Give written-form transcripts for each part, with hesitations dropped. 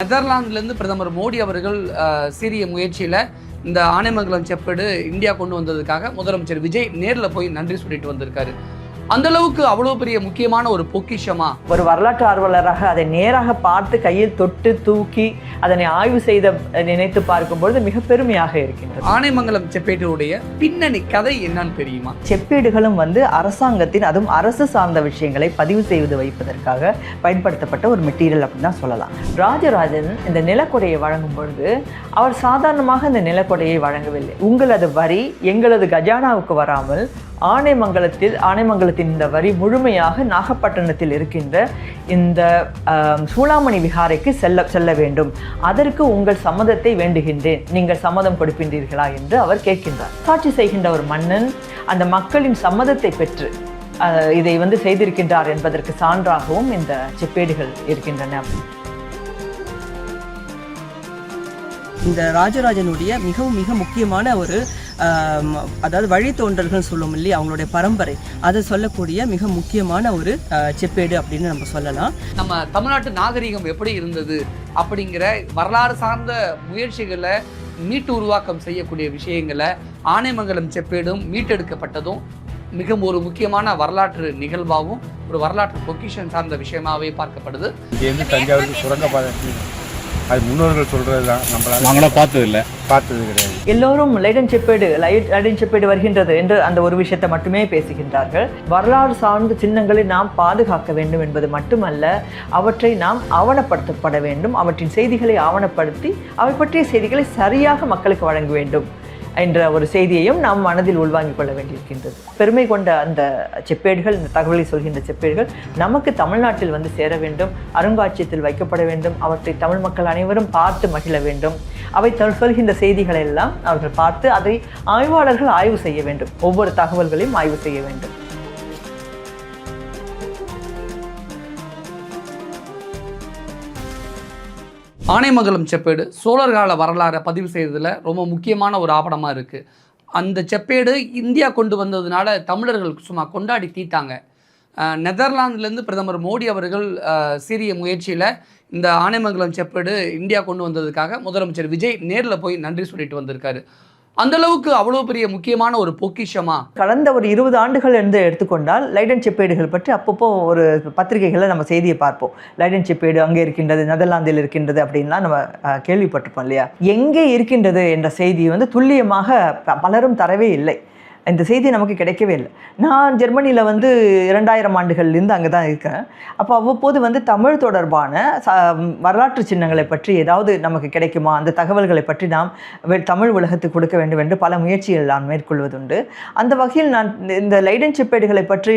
நெதர்லாந்துலேருந்து பிரதமர் மோடி அவர்கள் சீரிய முயற்சியில் இந்த ஆனைமங்கலம் செப்பேடு இந்தியா கொண்டு வந்ததுக்காக முதலமைச்சர் விஜய் நேரில் போய் நன்றி சொல்லிட்டு வந்திருக்காரு. அந்த அளவுக்கு அவ்வளோ பெரிய முக்கியமான ஒரு பொக்கிஷமா? ஒரு வரலாற்று ஆர்வலராக அதை நேராக பார்த்து கையில் தொட்டு தூக்கி அதனை ஆய்வு செய்த நினைத்து பார்க்கும்பொழுது மிக பெருமையாக இருக்கின்றது. ஆனைமங்கலம் செப்பேடுடைய பின்னணி கதை என்னன்னு தெரியுமா? செப்பேடுகளும் அரசாங்கத்தின் அதுவும் அரசு சார்ந்த விஷயங்களை பதிவு செய்து வைப்பதற்காக பயன்படுத்தப்பட்ட ஒரு மெட்டீரியல் அப்படின்னு தான் சொல்லலாம். ராஜராஜன் இந்த நிலக்கொடையை வழங்கும் பொழுது அவர் சாதாரணமாக இந்த நிலக்கொடையை வழங்கவில்லை. உங்களது வரி எங்களது கஜானாவுக்கு வராமல் ஆனைமங்கலத்தின் இந்த வரி முழுமையாக நாகப்பட்டினத்தில் இருக்கின்ற இந்த சூளாமணி விகாரைக்கு செல்ல வேண்டும். அதற்கு உங்கள் சம்மதத்தை வேண்டுகின்றேன், நீங்கள் சம்மதம் கொடுக்கின்றீர்களா என்று அவர் கேட்கின்றார். ஆட்சி செய்கின்ற ஒரு மன்னன் அந்த மக்களின் சம்மதத்தை பெற்று இதை செய்திருக்கின்றார் என்பதற்கு சான்றாகவும் இந்த செப்பேடுகள் இருக்கின்றன. இந்த ராஜராஜனுடைய மிக முக்கியமான ஒரு அதாவது வழித்தோன்றல்கள் சொல்லும் இல்லையா, அவங்களுடைய பரம்பரை, அதை சொல்லக்கூடிய மிக முக்கியமான ஒரு செப்பேடு அப்படின்னு நம்ம சொல்லலாம். நம்ம தமிழ்நாட்டு நாகரிகம் எப்படி இருந்தது அப்படிங்கிற வரலாறு சார்ந்த முயற்சிகளை மீட்டு உருவாக்கம் செய்யக்கூடிய விஷயங்களை ஆனைமங்கலம் செப்பேடும் மீட்டெடுக்கப்பட்டதும் மிக ஒரு முக்கியமான வரலாற்று நிகழ்வாகவும் ஒரு வரலாற்று பொக்கிஷன் சார்ந்த விஷயமாகவே பார்க்கப்படுது. இங்கேருந்து தஞ்சாவூருக்கு சுரங்கப்பாதை அது முன்னோர்கள் சொல்கிறது தான், நாங்களாம் பார்த்தது கிடையாது. எல்லோரும் லைடன் செப்பேடு வருகின்றது என்று அந்த ஒரு விஷயத்தை மட்டுமே பேசுகின்றார்கள். வரலாறு சார்ந்த சின்னங்களை நாம் பாதுகாக்க வேண்டும் என்பது மட்டுமல்ல, அவற்றை நாம் ஆவணப்படுத்தப்பட வேண்டும். அவற்றின் செய்திகளை ஆவணப்படுத்தி அவை பற்றிய செய்திகளை சரியாக மக்களுக்கு வழங்க வேண்டும் என்ற ஒரு செய்தியையும் நாம் மனதில் உள்வாங்கிக் கொள்ள வேண்டியிருக்கின்றது. பெருமை கொண்ட அந்த செப்பேடுகள், இந்த தகவலை சொல்கின்ற செப்பேடுகள் நமக்கு தமிழ்நாட்டில் சேர வேண்டும், அருங்காட்சியகத்தில் வைக்கப்பட வேண்டும். அவற்றை தமிழ் மக்கள் அனைவரும் பார்த்து மகிழ வேண்டும். அவை சொல்கின்ற செய்திகளை எல்லாம் அவர்கள் பார்த்து அதை ஆய்வாளர்கள் ஆய்வு செய்ய வேண்டும். ஒவ்வொரு தகவல்களையும் ஆய்வு செய்ய வேண்டும். ஆனைமங்கலம் செப்பேடு சோழர் கால வரலாறை பதிவு செய்ததில் ரொம்ப முக்கியமான ஒரு ஆவணமாக இருக்குது. அந்த செப்பேடு இந்தியா கொண்டு வந்ததுனால தமிழர்கள் சும்மா கொண்டாடி தீட்டாங்க. நெதர்லாந்துலேருந்து பிரதமர் மோடி அவர்கள் சீரிய முயற்சியில் இந்த ஆனைமங்கலம் செப்பேடு இந்தியா கொண்டு வந்ததுக்காக முதலமைச்சர் விஜய் நேரில் போய் நன்றி சொல்லிட்டு வந்திருக்காரு. அந்த அளவுக்கு அவ்வளோ பெரிய முக்கியமான ஒரு பொக்கிஷமா? கடந்த ஒரு 20 ஆண்டுகள் என்று எடுத்துக்கொண்டால் லைடன் செப்பேடுகள் பற்றி அப்பப்போ ஒரு பத்திரிகைகளில் நம்ம செய்தியை பார்ப்போம். லைடன் செப்பேடு அங்கே இருக்கின்றது, நெதர்லாந்தில் இருக்கின்றது அப்படின்லாம் நம்ம கேள்விப்பட்டிருப்போம் இல்லையா. எங்கே இருக்கின்றது என்ற செய்தி துல்லியமாக பலரும் தரவே இல்லை. இந்த செய்தி நமக்கு கிடைக்கவே இல்லை. நான் ஜெர்மனியில் 2000 ஆண்டுகள்லேருந்து அங்கே தான் இருக்கிறேன். அப்போ அவ்வப்போது தமிழ் தொடர்பான வரலாற்று சின்னங்களை பற்றி ஏதாவது நமக்கு கிடைக்குமா, அந்த தகவல்களை பற்றி நாம் தமிழ் உலகத்துக்கு கொடுக்க வேண்டும் என்று பல முயற்சிகள் நான் மேற்கொள்வதுண்டு. அந்த வகையில் நான் இந்த லைடன் செப்பேடுகளை பற்றி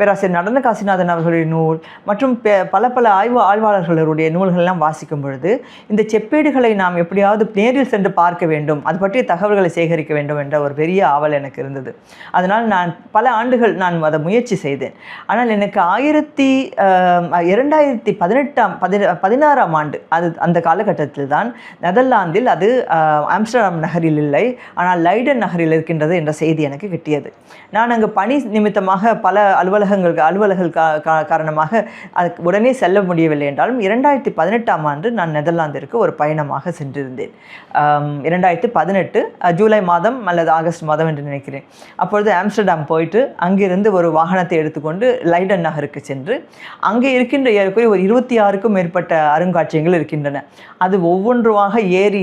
பேராசிரியர் நடன காசிநாதன் அவர்களுடைய நூல் மற்றும் பல ஆய்வாளர்களுடைய நூல்களெல்லாம் வாசிக்கும் பொழுது இந்த செப்பேடுகளை நாம் எப்படியாவது நேரில் சென்று பார்க்க வேண்டும், அது பற்றிய தகவல்களை சேகரிக்க வேண்டும் என்ற ஒரு பெரிய ஆவல் எனக்கு இருந்தது. அதனால் நான் பல ஆண்டுகள் அதை முயற்சி செய்தேன். ஆனால் எனக்கு 2016ஆம் ஆண்டு அந்த காலகட்டத்தில் தான் நெதர்லாந்தில் அது ஆம்ஸ்டர்டாம் நகரில் இல்லை, ஆனால் லைடன் நகரில் இருக்கின்றது என்ற செய்தி எனக்கு கிட்டியது. நான் அங்கு பணி நிமித்தமாக பல அலுவலர்கள் காரணமாக அதுக்கு உடனே செல்ல முடியவில்லை என்றாலும் 2018ஆம் ஆண்டு நான் நெதர்லாந்திற்கு ஒரு பயணமாக சென்றிருந்தேன். 2018 ஜூலை மாதம் அல்லது ஆகஸ்ட் மாதம் என்று நினைக்கிறேன். அப்பொழுது ஆம்ஸ்டர்டாம் போயிட்டு அங்கிருந்து ஒரு வாகனத்தை எடுத்துக்கொண்டு லைடன் நகருக்கு சென்று அங்கே இருக்கின்ற ஏற்கனவே ஒரு 26க்கும் மேற்பட்ட அருங்காட்சியகங்கள் இருக்கின்றன. அது ஒவ்வொன்றுமாக ஏறி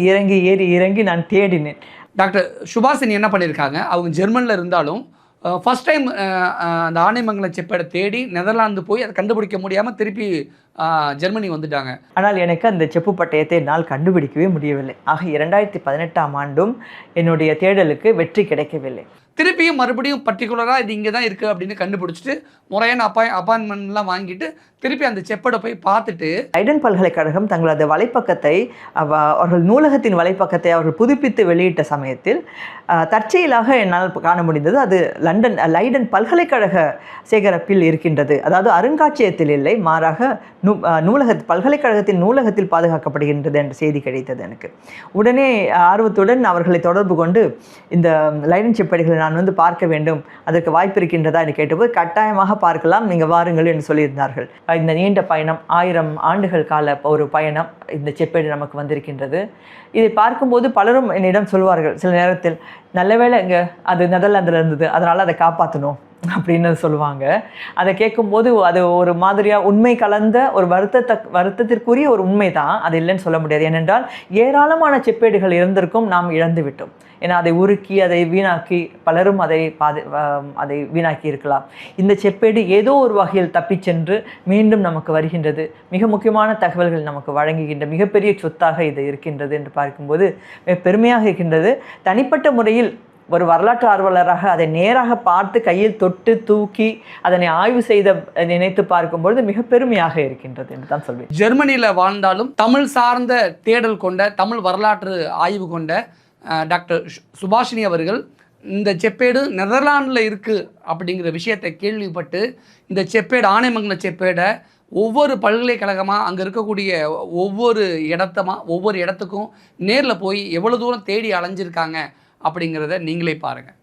இறங்கி நான் தேடினேன். டாக்டர் சுபாஷினி என்ன பண்ணியிருக்காங்க, அவங்க ஜெர்மனியில் இருந்தாலும் ஃபஸ்ட் டைம் அந்த ஆனைமங்கலம் செப்பேடை தேடி நெதர்லாந்து போய் அதை கண்டுபிடிக்க முடியாமல் திருப்பி ஜெர்மனி வந்துட்டாங்க. ஆனால் எனக்கு அந்த செப்பு பட்டயத்தை என்னால் கண்டுபிடிக்கவே முடியவில்லை. ஆக 2018ஆம் ஆண்டும் என்னுடைய தேடலுக்கு வெற்றி கிடைக்கவில்லை. திருப்பியும் மறுபடியும் பர்டிகுலராக இது இங்கே தான் இருக்குது அப்படின்னு கண்டுபிடிச்சிட்டு முறையான அப்பாயின்மெண்ட்லாம் வாங்கிட்டு திருப்பி அந்த செப்பேடை போய் பார்த்துட்டு லைடன் பல்கலைக்கழகம் தங்களது வலைப்பக்கத்தை அவர்கள் நூலகத்தின் வலைப்பக்கத்தை அவர்கள் புதுப்பித்து வெளியிட்ட சமயத்தில் தற்செயலாக என்னால் காண முடிந்தது. அது லைடன் பல்கலைக்கழக சேகரிப்பில் இருக்கின்றது. அதாவது அருங்காட்சியகத்தில் இல்லை, மாறாக பல்கலைக்கழகத்தின் நூலகத்தில் பாதுகாக்கப்படுகின்றது என்ற செய்தி கிடைத்தது எனக்கு. உடனே ஆர்வத்துடன் அவர்களை தொடர்பு கொண்டு இந்த லைடன் செப்பேடுகளை நான் வந்து பார்க்க வேண்டும், அதற்கு வாய்ப்பு இருக்கின்றதா என்று கேட்டபோது கட்டாயமாக பார்க்கலாம், நீங்கள் வாருங்கள் என்று சொல்லியிருந்தார்கள். இந்த நீண்ட பயணம் 1000 ஆண்டுகள் கால ஒரு பயணம் இந்த செப்பேடு நமக்கு வந்திருக்கின்றது. இதை பார்க்கும்போது பலரும் என்னிடம் சொல்வார்கள் சில நேரத்தில், நல்ல வேளை இங்கே அது நெதர்லாந்தில் இருந்தது அதனால் அதை காப்பாற்றணும் அப்படின்னு சொல்லுவாங்க. அதை கேட்கும்போது அது ஒரு மாதிரியாக உண்மை கலந்த ஒரு வருத்தத்திற்குரிய ஒரு உண்மை தான், அது இல்லைன்னு சொல்ல முடியாது. ஏனென்றால் ஏராளமான செப்பேடுகள் இருந்திருக்கும், நாம் இழந்து விட்டோம். ஏன்னா அதை உருக்கி அதை வீணாக்கி பலரும் அதை வீணாக்கி இருக்கலாம். இந்த செப்பேடு ஏதோ ஒரு வகையில் தப்பி சென்று மீண்டும் நமக்கு வருகின்றது, மிக முக்கியமான தகவல்கள் நமக்கு வழங்குகின்ற மிகப்பெரிய சொத்தாக இது இருக்கின்றது என்று பார்க்கும்போது பெருமையாக இருக்கின்றது. தனிப்பட்ட முறையில் ஒரு வரலாற்று ஆர்வலராக அதை நேராக பார்த்து கையில் தொட்டு தூக்கி அதனை ஆய்வு செய்த நினைத்து பார்க்கும்பொழுது மிக பெருமையாக இருக்கின்றது என்று தான் சொல்வேன். ஜெர்மனியில் வாழ்ந்தாலும் தமிழ் சார்ந்த தேடல் கொண்ட, தமிழ் வரலாற்று ஆய்வு கொண்ட டாக்டர் சுபாஷினி அவர்கள் இந்த செப்பேடு நெதர்லாண்டில் இருக்குது அப்படிங்கிற விஷயத்தை கேள்விப்பட்டு இந்த செப்பேடு, ஆனைமங்கலம் செப்பேடை ஒவ்வொரு பல்கலைக்கழகமாக அங்கே இருக்கக்கூடிய ஒவ்வொரு இடத்துக்கும் நேரில் போய் எவ்வளோ தூரம் தேடி அலைஞ்சிருக்காங்க அப்படிங்கிறத நீங்களே பாருங்கள்.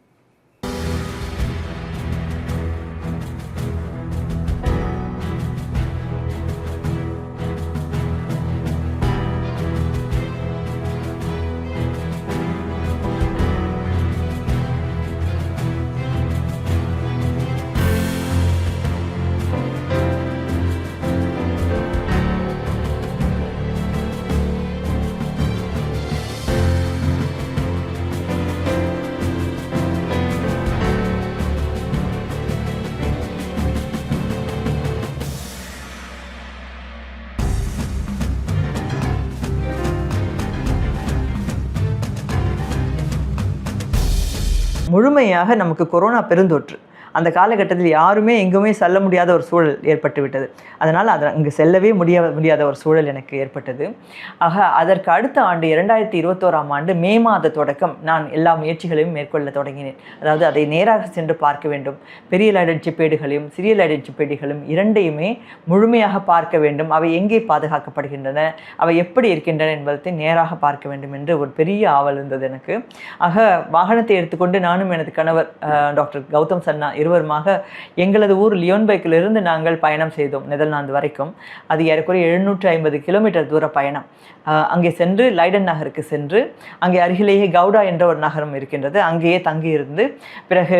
முழுமையாக நமக்கு கொரோனா பெருந்தொற்று அந்த காலகட்டத்தில் யாருமே எங்குமே செல்ல முடியாத ஒரு சூழல் ஏற்பட்டு விட்டது. அதனால் அங்கே செல்லவே முடியாத ஒரு சூழல் எனக்கு ஏற்பட்டது. ஆக அதற்கு அடுத்த ஆண்டு 2021ஆம் ஆண்டு மே மாத தொடக்கம் நான் எல்லா முயற்சிகளையும் மேற்கொள்ள தொடங்கினேன். அதாவது அதை நேராக சென்று பார்க்க வேண்டும், பெரிய லைடன் செப்பேடுகளையும் சிறிய லைடன் செப்பேடுகளும் இரண்டையுமே முழுமையாக பார்க்க வேண்டும், அவை எங்கே பாதுகாக்கப்படுகின்றன, அவை எப்படி இருக்கின்றன என்பதை நேராக பார்க்க வேண்டும் என்று ஒரு பெரிய ஆவல் இருந்தது எனக்கு. ஆக வாகனத்தை எடுத்துக்கொண்டு நானும் எனது கணவர் டாக்டர் கௌதம் சன்னா இருவருமாக எங்களது ஊர் லியோன்பெக்கிலிருந்து நாங்கள் பயணம் செய்தோம் நெதர்லாந்து வரைக்கும். அது ஏறக்குறைய 750 கிலோமீட்டர் தூர பயணம். அங்கே சென்று லைடன் நகருக்கு சென்று அங்கே அருகிலேயே கவுடா என்ற ஒரு நகரம் இருக்கின்றது, அங்கேயே தங்கியிருந்து பிறகு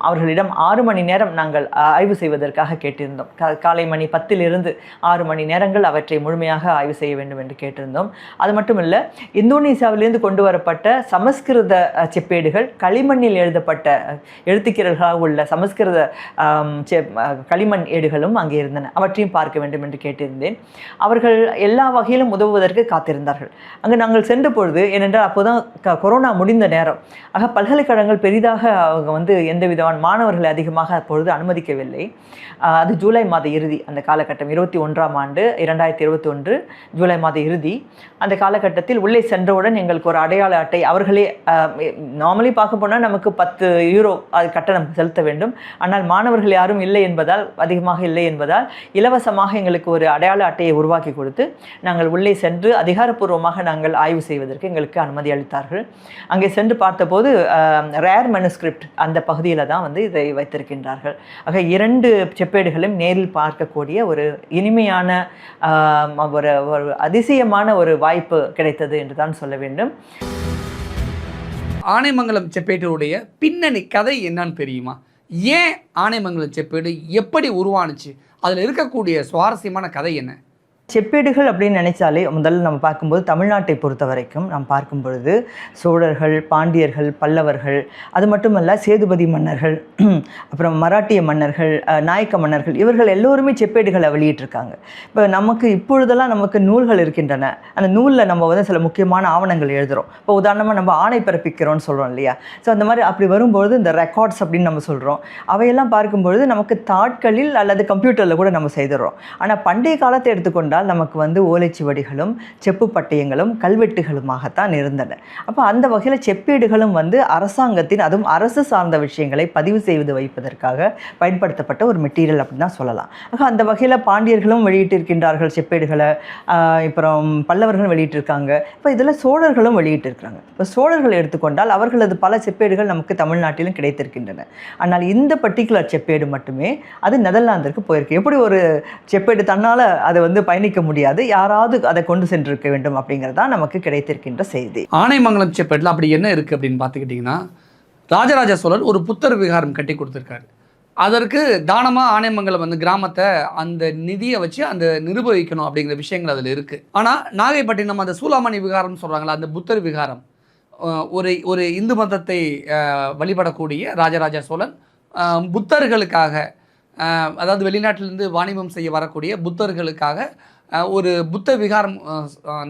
அவர்களிடம் 6 மணி நேரம் நாங்கள் ஆய்வு செய்வதற்காக கேட்டிருந்தோம். காலை மணி 10 6 மணி நேரங்கள் அவற்றை முழுமையாக ஆய்வு செய்ய வேண்டும் என்று கேட்டிருந்தோம். அது மட்டுமல்ல, இந்தோனேசியாவிலிருந்து கொண்டு வரப்பட்ட சமஸ்கிருத செப்பேடுகள், களிமண்ணில் எழுதப்பட்ட எழுத்துக்கீரல்களாக உள்ள சமஸ்கிருத களிமண் ஏடுகளும் அங்கே இருந்தன, அவற்றையும் பார்க்க வேண்டும் என்று கேட்டிருந்தேன். அவர்கள் எல்லா வகையிலும் உதவுவதற்கு காத்திருந்தார்கள். அங்கு நாங்கள் சென்ற பொழுது, ஏனென்றால் அப்போதான் கொரோனா முடிந்த நேரம், ஆக பல்கலைக்கழகங்கள் பெரிதாக அவங்க எந்த விதமான மாணவர்களை அதிகமாக அப்பொழுது அனுமதிக்கவில்லை. அது ஜூலை மாத இறுதி அந்த காலகட்டம், 21ஆம் ஆண்டு 2021 ஜூலை மாத இறுதி. அந்த காலகட்டத்தில் உள்ளே சென்றவுடன் எங்களுக்கு ஒரு அடையாள அட்டை, அவர்களே நார்மலி பார்க்க போனால் நமக்கு 10 யூரோ அது கட்டணம் செலுத்த வேண்டும். ஆனால் மாணவர்கள் யாரும் இல்லை என்பதால், அதிகமாக இல்லை என்பதால் இலவசமாக எங்களுக்கு ஒரு அடையாள அட்டையை உருவாக்கி கொடுத்து நாங்கள் உள்ளே சென்று அதிகாரப்பூர்வமாக நாங்கள் ஆய்வு செய்வதற்கு எங்களுக்கு அனுமதி அளித்தார்கள். அங்கே சென்று பார்த்தபோது ரேர் மனுஸ்கிரிப்ட் அந்த பகுதியில் தான் இதை வைத்திருக்கின்றார்கள். ஆக 2 செப்பேடுகளும் நேரில் பார்க்கக்கூடிய ஒரு இனிமையான ஒரு அதிசயமான ஒரு வாய்ப்பு கிடைத்தது என்று தான் சொல்ல வேண்டும். ஆனைமங்கலம் செப்பேட்டுடைய பின்னணி கதை என்னன்னு தெரியுமா? ஏன் ஆனைமங்கலம் செப்பேடு எப்படி உருவானுச்சு? அதில் இருக்கக்கூடிய சுவாரஸ்யமான கதை என்ன? செப்பேடுகள் அப்படின்னு நினைச்சாலே முதல்ல நம்ம பார்க்கும்போது தமிழ்நாட்டை பொறுத்த வரைக்கும் நாம் பார்க்கும் பொழுது சோழர்கள், பாண்டியர்கள், பல்லவர்கள், அது மட்டுமல்ல சேதுபதி மன்னர்கள், அப்புறம் மராட்டிய மன்னர்கள், நாயக்க மன்னர்கள், இவர்கள் எல்லோருமே செப்பேடுகளை வெளியிட்டிருக்காங்க. இப்போ இப்பொழுதெல்லாம் நமக்கு நூல்கள் இருக்கின்றன. அந்த நூலில் நம்ம சில முக்கியமான ஆவணங்கள் எழுதுகிறோம். இப்போ உதாரணமாக நம்ம ஆணை பிறப்பிக்கிறோம்னு சொல்கிறோம் இல்லையா? ஸோ அந்த மாதிரி அப்படி வரும்பொழுது இந்த ரெக்கார்ட்ஸ் அப்படின்னு நம்ம சொல்கிறோம். அவையெல்லாம் பார்க்கும்பொழுது நமக்கு தாட்களில் அல்லது கம்ப்யூட்டரில் கூட நம்ம செய்துடுறோம். ஆனால் பண்டைய காலத்தை எடுத்துக்கொண்டால் எடுத்துக்கொண்டால் நமக்கு வந்து ஓலைச்சுவடிகளும் செப்பு பட்டயங்களும் கல்வெட்டுகளுமாகத்தான் இருந்தன. அப்போ அந்த வகையில் செப்பேடுகளும் வந்து அரசாங்கத்தின், அதுவும் அரசு சார்ந்த விஷயங்களை பதிவு செய்து வைப்பதற்காக பயன்படுத்தப்பட்ட ஒரு மெட்டீரியல் அப்படின்னு தான் சொல்லலாம். ஆக அந்த வகையில் பாண்டியர்களும் வெளியிட்டிருக்கின்றார்கள் செப்பேடுகளை, அப்புறம் பல்லவர்களும் வெளியிட்டிருக்காங்க. இப்போ இதில் சோழர்களும் வெளியிட்டிருக்கிறாங்க. இப்போ சோழர்கள் எடுத்துக்கொண்டால் அவர்களது பல செப்பேடுகள் நமக்கு தமிழ்நாட்டிலும் கிடைத்திருக்கின்றன. ஆனால் இந்த பர்டிகுலர் செப்பேடு மட்டுமே அது நெதர்லாந்திற்கு போயிருக்கு. எப்படி ஒரு செப்பேடு தன்னால் அதை வந்து பயணிக்க முடியாது, யாராவது அதை கொண்டு சென்றிருக்க வேண்டும் அப்படிங்கிறது தான் நமக்கு கிடைத்திருக்கின்ற செய்தி. ஆனைமங்கலம் செப்பேட்டில் அப்படி என்ன இருக்குது அப்படின்னு பார்த்துக்கிட்டிங்கன்னா, ராஜராஜ சோழர் ஒரு புத்தர் விகாரம் கட்டி கொடுத்துருக்காரு. அதற்கு தானமாக ஆனைமங்கலம் வந்து கிராமத்தை அந்த நிதியை வச்சு அந்த நிர்வகிக்கணும் அப்படிங்கிற விஷயங்கள் அதில் இருக்குது. ஆனால் நாகைப்பட்டினம் அந்த சூளாமணி விகாரம்னு சொல்கிறாங்களா, அந்த புத்தர் விகாரம், ஒரு இந்து மதத்தை வழிபடக்கூடிய ராஜராஜ சோழன் புத்தர்களுக்காக, அதாவது வெளிநாட்டிலிருந்து வாணிபம் செய்ய வரக்கூடிய புத்தர்களுக்காக ஒரு புத்த விகாரம்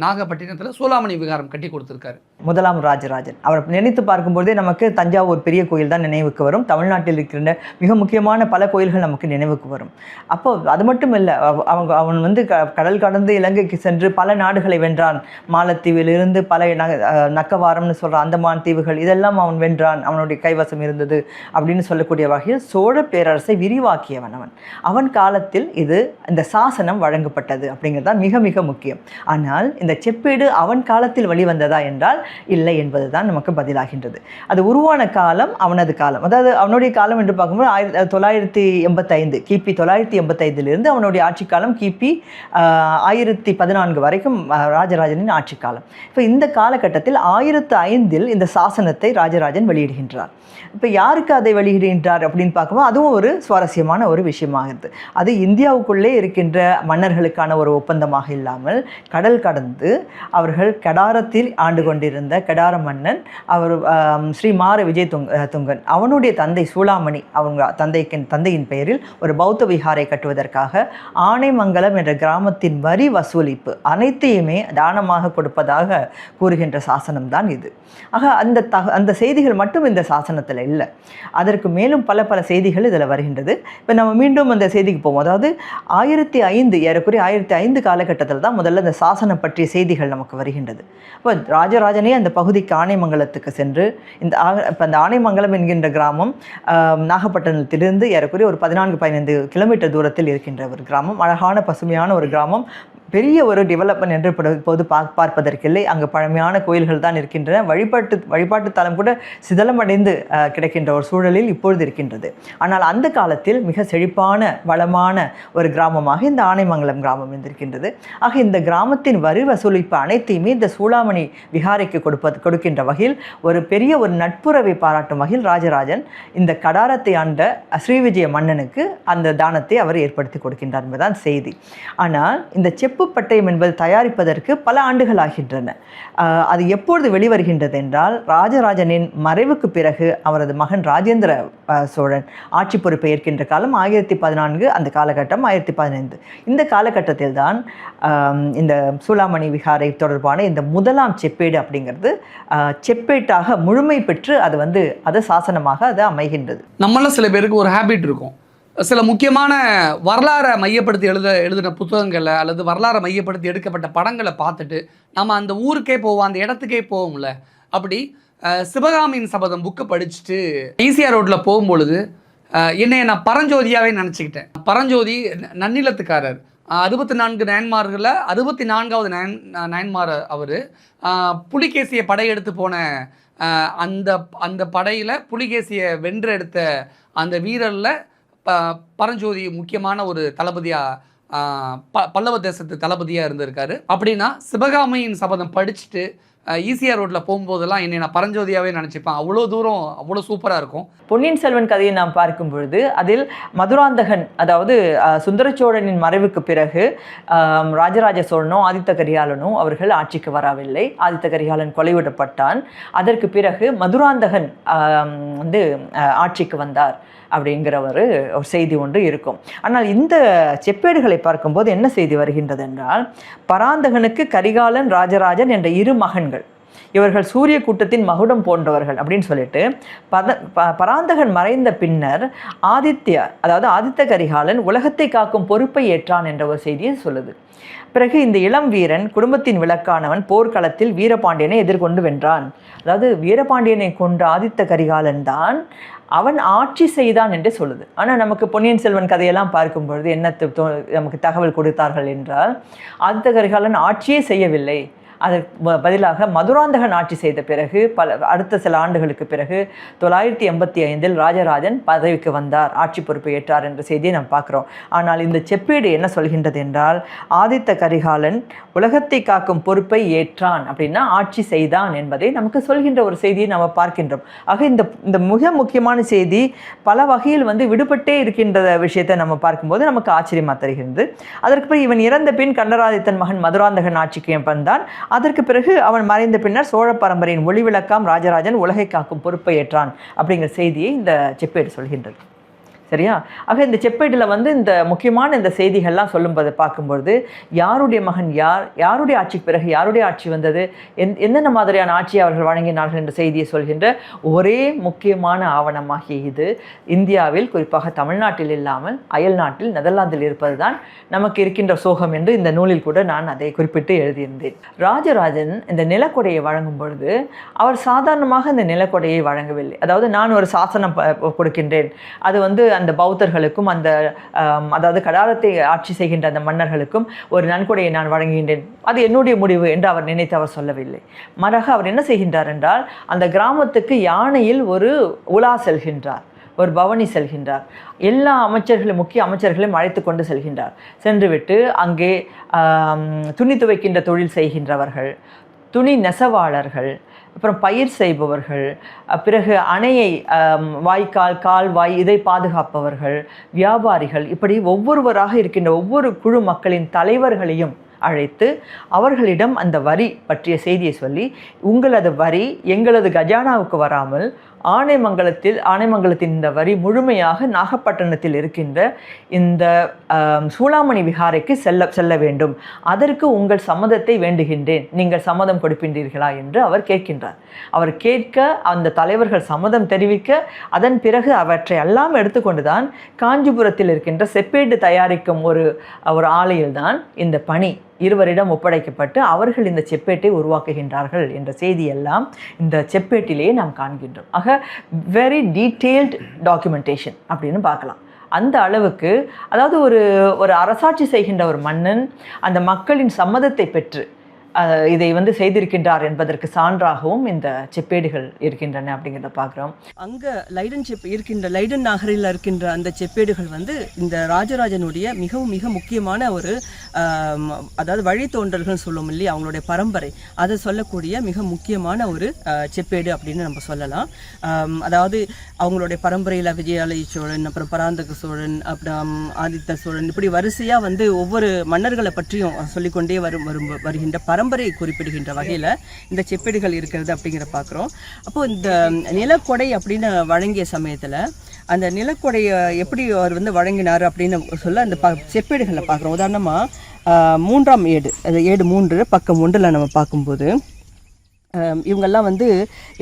நாகப்பட்டினத்தில் சூளாமணி விகாரம் கட்டி கொடுத்துருக்காரு முதலாம் ராஜராஜன். அவர் நினைத்து பார்க்கும்போதே நமக்கு தஞ்சாவூர் பெரிய கோயில் தான் நினைவுக்கு வரும். தமிழ்நாட்டில் இருக்கின்ற மிக முக்கியமான பல கோயில்கள் நமக்கு நினைவுக்கு வரும். அப்போ அது மட்டும் இல்லை, அவன் வந்து கடல் கடந்து இலங்கைக்கு சென்று பல நாடுகளை வென்றான். மாலத்தீவிலிருந்து பல நக்கவாரம்னு சொல்கிற அந்தமான் தீவுகள் இதெல்லாம் அவன் வென்றான், அவனுடைய கைவசம் இருந்தது அப்படின்னு சொல்லக்கூடிய வகையில் சோழ பேரரசை விரிவாக்கியவன் அவன். அவன் காலத்தில் இந்த சாசனம் வழங்கப்பட்டது அப்படிங்கிறது தான் மிக மிக முக்கியம். ஆனால் இந்த செப்பேடு அவன் காலத்தில் வெளிவந்ததா என்றால் இல்லை என்பதுதான் நமக்கு பதிலாகின்றது. அது உருவான காலம் அவனது காலம், அதாவது அவனுடைய காலம் என்று பார்க்கும்போது 1985, கிபி 985 அவனுடைய ஆட்சி காலம் கிபி 1014 வரைக்கும் ராஜராஜனின் ஆட்சி காலம். இப்போ இந்த காலகட்டத்தில் 1005 இந்த சாசனத்தை ராஜராஜன் வெளியிடுகின்றார். இப்போ யாருக்கு அதை வெளியிடுகின்றார் அப்படின்னு பார்க்கும்போது அதுவும் ஒரு சுவாரஸ்யமான ஒரு விஷயமாகிறது. அது இந்தியாவுக்குள்ளே இருக்கின்ற மன்னர்களுக்கான ஒரு ஒப்பந்தமாக இல்லாமல் கடல் கடந்து அவர்கள் கடாரத்தில் ஆண்டு கொண்டிருந்த கடார மன்னன் அவர் ஸ்ரீ மார விஜயதுங்கன் அவனுடைய தந்தை சூளாமணி அவங்க தந்தையின் பெயரில் ஒரு பௌத்த விகாரை கட்டுவதற்காக ஆனைமங்கலம் என்ற கிராமத்தின் வரி வசூலிப்பு அனைத்தையுமே தானமாக கொடுப்பதாக கூறுகின்ற சாசனம் தான் இது. ஆக அந்த செய்திகள் மட்டும் இந்த சாசனத்தில் இல்லை, அதற்கு மேலும் பல பல செய்திகள் இதில் வருகின்றது. இப்போ நம்ம மீண்டும் அந்த செய்திக்கு போவோம். அதாவது 1005 ஏறக்குறைய 1005 காலகட்டத்தில் தான் முதல்ல இந்த சாசனம் பற்றிய செய்திகள் நமக்கு வருகின்றது. இப்போ ராஜராஜனே அந்த பகுதிக்கு ஆனைமங்கலத்துக்கு சென்று இப்போ அந்த ஆனைமங்கலம் என்கின்ற கிராமம் நாகப்பட்டினத்திலிருந்து ஏறக்குறைய ஒரு 14-15 கிலோமீட்டர் தூரத்தில் இருக்கின்ற ஒரு கிராமம். அழகான பசுமையான ஒரு கிராமம். பெரிய ஒரு டெவலப்மெண்ட் என்று இப்போது பார்ப்பதற்கில்லை. அங்கே பழமையான கோயில்கள் தான் இருக்கின்றன. வழிபாட்டு தலம் கூட சிதலமடைந்து கிடைக்கின்ற ஒரு சூழலில் இப்பொழுது இருக்கின்றது. ஆனால் அந்த காலத்தில் மிக செழிப்பான வளமான ஒரு கிராமமாக இந்த ஆனைமங்கலம் கிராமம் இருந்திருக்கின்றது. ஆக இந்த கிராமத்தின் வரி வசூலிப்பு அனைத்தையுமே இந்த சூளாமணி விகாரைக்கு கொடுக்கின்ற வகையில் ஒரு பெரிய ஒரு நட்புறவை பாராட்டும் வகையில் ராஜராஜன் இந்த கடாரத்தை ஆண்ட ஸ்ரீவிஜய மன்னனுக்கு அந்த தானத்தை அவர் ஏற்படுத்தி கொடுக்கின்றார் என்பதுதான் செய்தி. ஆனால் இந்த செப்பு பட்டயம் என்பது தயாரிப்பதற்கு பல ஆண்டுகள் ஆகின்றன. அது எப்பொழுது வெளிவருகின்றது என்றால் ராஜராஜனின் மறைவுக்கு பிறகு அவரது மகன் ராஜேந்திர சோழன் ஆட்சி பொறுப்பை ஏற்கின்ற காலம் 1014, அந்த காலகட்டம் 1015. இந்த காலகட்டத்தில் தான் இந்த சூளாமணி விகாரை தொடர்பான இந்த முதலாம் செப்பேடு அப்படிங்கிறது செப்பேட்டாக முழுமை பெற்று அது சாசனமாக அது அமைகின்றது. நம்மள சில பேருக்கு ஒரு ஹேபிட் இருக்கும், சில முக்கியமான வரலாறை மையப்படுத்தி எழுதின புத்தகங்களை அல்லது வரலாறை மையப்படுத்தி எடுக்கப்பட்ட படங்களை பார்த்துட்டு நம்ம அந்த ஊருக்கே போவோம், அந்த இடத்துக்கே போவோம்ல. அப்படி சிவகாமியின் சபதம் புக்கை படிச்சுட்டு ஈசிஆர் ரோட்டில் போகும்பொழுது என்னை நான் பரஞ்சோதியாகவே நினச்சிக்கிட்டேன். பரஞ்சோதி நன்னிலத்துக்காரர், 64 நயன்மார்களில் 64வது நயன்மார் அவர். புலிகேசியை படையெடுத்து போன அந்த படையில் புலிகேசியை வென்றெடுத்த அந்த வீரரில் பரஞ்சோதி முக்கியமான ஒரு தளபதியாக பல்லவ தேசத்து தளபதியாக இருந்திருக்காரு. அப்படின்னா சிவகாமியின் சபதம் படிச்சுட்டு ஈசிஆர் ரோட்டில் போகும்போதெல்லாம் என்னை நான் பரஞ்சோதியாகவே நினச்சிப்பேன். அவ்வளோ தூரம் அவ்வளோ சூப்பராக இருக்கும். பொன்னியின் செல்வன் கதையை நாம் பார்க்கும் பொழுது அதில் மதுராந்தகன், அதாவது சுந்தரச்சோழனின் மறைவுக்கு பிறகு ராஜராஜ சோழனும் ஆதித்த கரிகாலனும் அவர்கள் ஆட்சிக்கு வரவில்லை. ஆதித்த கரிகாலன் கொலைவிடப்பட்டான். அதற்கு பிறகு மதுராந்தகன் ஆட்சிக்கு வந்தார் அப்படிங்கிற ஒரு செய்தி ஒன்று இருக்கும். ஆனால் இந்த செப்பேடுகளை பார்க்கும்போது என்ன செய்தி வருகின்றது என்றால், பராந்தகனுக்கு கரிகாலன், ராஜராஜன் என்ற 2 மகன்கள், இவர்கள் சூரிய கூட்டத்தின் மகுடம் போன்றவர்கள் அப்படின்னு சொல்லிட்டு பராந்தகன் மறைந்த பின்னர் ஆதித்த கரிகாலன் உலகத்தை காக்கும் பொறுப்பை ஏற்றான் என்ற ஒரு செய்தியை சொல்லுது. பிறகு இந்த இளம் வீரன் குடும்பத்தின் விளக்கானவன் போர்க்களத்தில் வீரபாண்டியனை எதிர்கொண்டு வென்றான். அதாவது வீரபாண்டியனை கொண்ட ஆதித்த கரிகாலன் தான் அவன் ஆட்சி செய்தான் என்று சொல்லுது. ஆனால் நமக்கு பொன்னியின் செல்வன் கதையெல்லாம் பார்க்கும்பொழுது என்ன நமக்கு தகவல் கொடுத்தார்கள் என்றால், ஆதித்த கரிகாலன் ஆட்சியே செய்யவில்லை, அதற்கு பதிலாக மதுராந்தகன் ஆட்சி செய்த பிறகு அடுத்த சில ஆண்டுகளுக்கு பிறகு 985 ராஜராஜன் பதவிக்கு வந்தார், ஆட்சி பொறுப்பை ஏற்றார் என்ற செய்தியை நாம் பார்க்குறோம். ஆனால் இந்த செப்பேடு என்ன சொல்கின்றது என்றால், ஆதித்த கரிகாலன் உலகத்தை காக்கும் பொறுப்பை ஏற்றான், அப்படின்னா ஆட்சி செய்தான் என்பதை நமக்கு சொல்கின்ற ஒரு செய்தியை நாம் பார்க்கின்றோம். ஆக இந்த மிக முக்கியமான செய்தி பல வகையில் விடுபட்டே இருக்கின்ற விஷயத்தை நம்ம பார்க்கும்போது நமக்கு ஆச்சரியமாக தருகிறது. அதற்கு பிறகு இவன் இறந்த பின் கண்டராதித்தன் மகன் மதுராந்தகன் ஆட்சிக்கு வந்தான். அதற்கு பிறகு அவன் மறைந்த பின்னர் சோழ பரம்பரையின் ஒளிவிளக்காம் ராஜராஜன் உலகை காக்கும் பொறுப்பை ஏற்றான் அப்படிங்கிற செய்தியை இந்த செப்பேடு சொல்கின்றது. சரியா? ஆக இந்த செப்பேட்டில் இந்த முக்கியமான இந்த செய்திகள்லாம் சொல்லும்போது பார்க்கும்பொழுது யாருடைய மகன் யார், யாருடைய ஆட்சிக்கு பிறகு யாருடைய ஆட்சி வந்தது, எந்தெந்த மாதிரியான ஆட்சியை அவர்கள் வழங்கினார்கள் என்ற செய்தியை சொல்கின்ற ஒரே முக்கியமான ஆவணமாகிய இது இந்தியாவில், குறிப்பாக தமிழ்நாட்டில் இல்லாமல் அயல் நாட்டில் நெதர்லாந்தில் இருப்பது தான் நமக்கு இருக்கின்ற சோகம் என்று இந்த நூலில் கூட நான் அதை குறிப்பிட்டு எழுதியிருந்தேன். ராஜராஜன் இந்த நிலக்கொடையை வழங்கும் பொழுது அவர் சாதாரணமாக இந்த நிலக்கொடையை வழங்கவில்லை. அதாவது நான் ஒரு சாசனம் கொடுக்கின்றேன், அது அந்த பௌத்தர்களுக்கும் அதாவது கடாரத்தை ஆட்சி செய்கின்ற அந்த மன்னர்களுக்கும் ஒரு நன்கொடையை நான் வழங்குகின்றேன், அது என்னுடைய முடிவு என்று அவர் நினைத்து அவர் சொல்லவில்லை. மாறாக அவர் என்ன செய்கின்றார் என்றால், அந்த கிராமத்துக்கு யானையில் ஒரு உலா செல்கின்றார், ஒரு பவனி செல்கின்றார். எல்லா அமைச்சர்களும், முக்கிய அமைச்சர்களையும் அழைத்து கொண்டு செல்கின்றார். சென்றுவிட்டு அங்கே துணி துவைக்கின்ற தொழில் செய்கின்றவர்கள், துணி நெசவாளர்கள், அப்புறம் பயிர் செய்பவர்கள், பிறகு அணையை வாய்க்கால் கால்வாய் இதை பாதுகாப்பவர்கள், வியாபாரிகள், இப்படி ஒவ்வொருவராக இருக்கின்ற ஒவ்வொரு குழு மக்களின் தலைவர்களையும் அழைத்து அவர்களிடம் அந்த வரி பற்றிய செய்தியை சொல்லி, உங்களது வரி எங்களது கஜானாவுக்கு வராமல் ஆனைமங்கலத்தின் இந்த வரி முழுமையாக நாகப்பட்டினத்தில் இருக்கின்ற இந்த சூளாமணி விகாரைக்கு செல்ல வேண்டும், அதற்கு உங்கள் சம்மதத்தை வேண்டுகின்றேன், நீங்கள் சம்மதம் கொடுக்கின்றீர்களா என்று அவர் கேட்கின்றார். அவர் கேட்க அந்த தலைவர்கள் சம்மதம் தெரிவிக்க, அதன் பிறகு அவற்றை எல்லாம் எடுத்துக்கொண்டு தான் காஞ்சிபுரத்தில் இருக்கின்ற செப்பேடு தயாரிக்கும் ஒரு ஆலையில்தான் இந்த பணி இருவரிடம் ஒப்படைக்கப்பட்டு அவர்கள் இந்த செப்பேட்டை உருவாக்குகின்றார்கள் என்ற செய்தியெல்லாம் இந்த செப்பேட்டிலேயே நாம் காண்கின்றோம். ஆக வெரி டீட்டெயில்டு டாக்குமெண்டேஷன் அப்படின்னு பார்க்கலாம். அந்த அளவுக்கு, அதாவது ஒரு அரசாட்சி செய்கின்ற ஒரு மன்னன் அந்த மக்களின் சம்மதத்தை பெற்று இதை செய்திருக்கின்றார் என்பதற்கு சான்றாகவும் இந்த செப்பேடுகள் இருக்கின்றன அப்படிங்கிறத பார்க்குறோம். அங்கே லைடன் நகரில் இருக்கின்ற அந்த செப்பேடுகள் இந்த ராஜராஜனுடைய மிக முக்கியமான ஒரு அதாவது வழித்தோன்றல்கள் சொல்லும் இல்லையா, அவங்களுடைய பரம்பரை, அதை சொல்லக்கூடிய மிக முக்கியமான ஒரு செப்பேடு அப்படின்னு நம்ம சொல்லலாம். அதாவது அவங்களுடைய பரம்பரையில் விஜயாலய சோழன், அப்புறம் பராந்தக சோழன், அப்புறம் ஆதித்த சோழன், இப்படி வரிசையாக ஒவ்வொரு மன்னர்களை பற்றியும் சொல்லிக்கொண்டே வருகின்ற பரம்பரை குறிப்பிடுகின்ற வகையில் இந்த செப்பேடுகள் இருக்கிறது அப்படிங்கிற பார்க்குறோம். அப்போது இந்த நிலக்கொடை அப்படின்னு வழங்கிய சமயத்தில் அந்த நிலக்கொடையை எப்படி அவர் வழங்கினார் அப்படின்னு சொல்ல அந்த செப்பேடுகளை பார்க்குறோம். உதாரணமாக 3ஆம் ஏடு, அது ஏடு 3 பக்கம் 1 நம்ம பார்க்கும்போது இவங்கெல்லாம்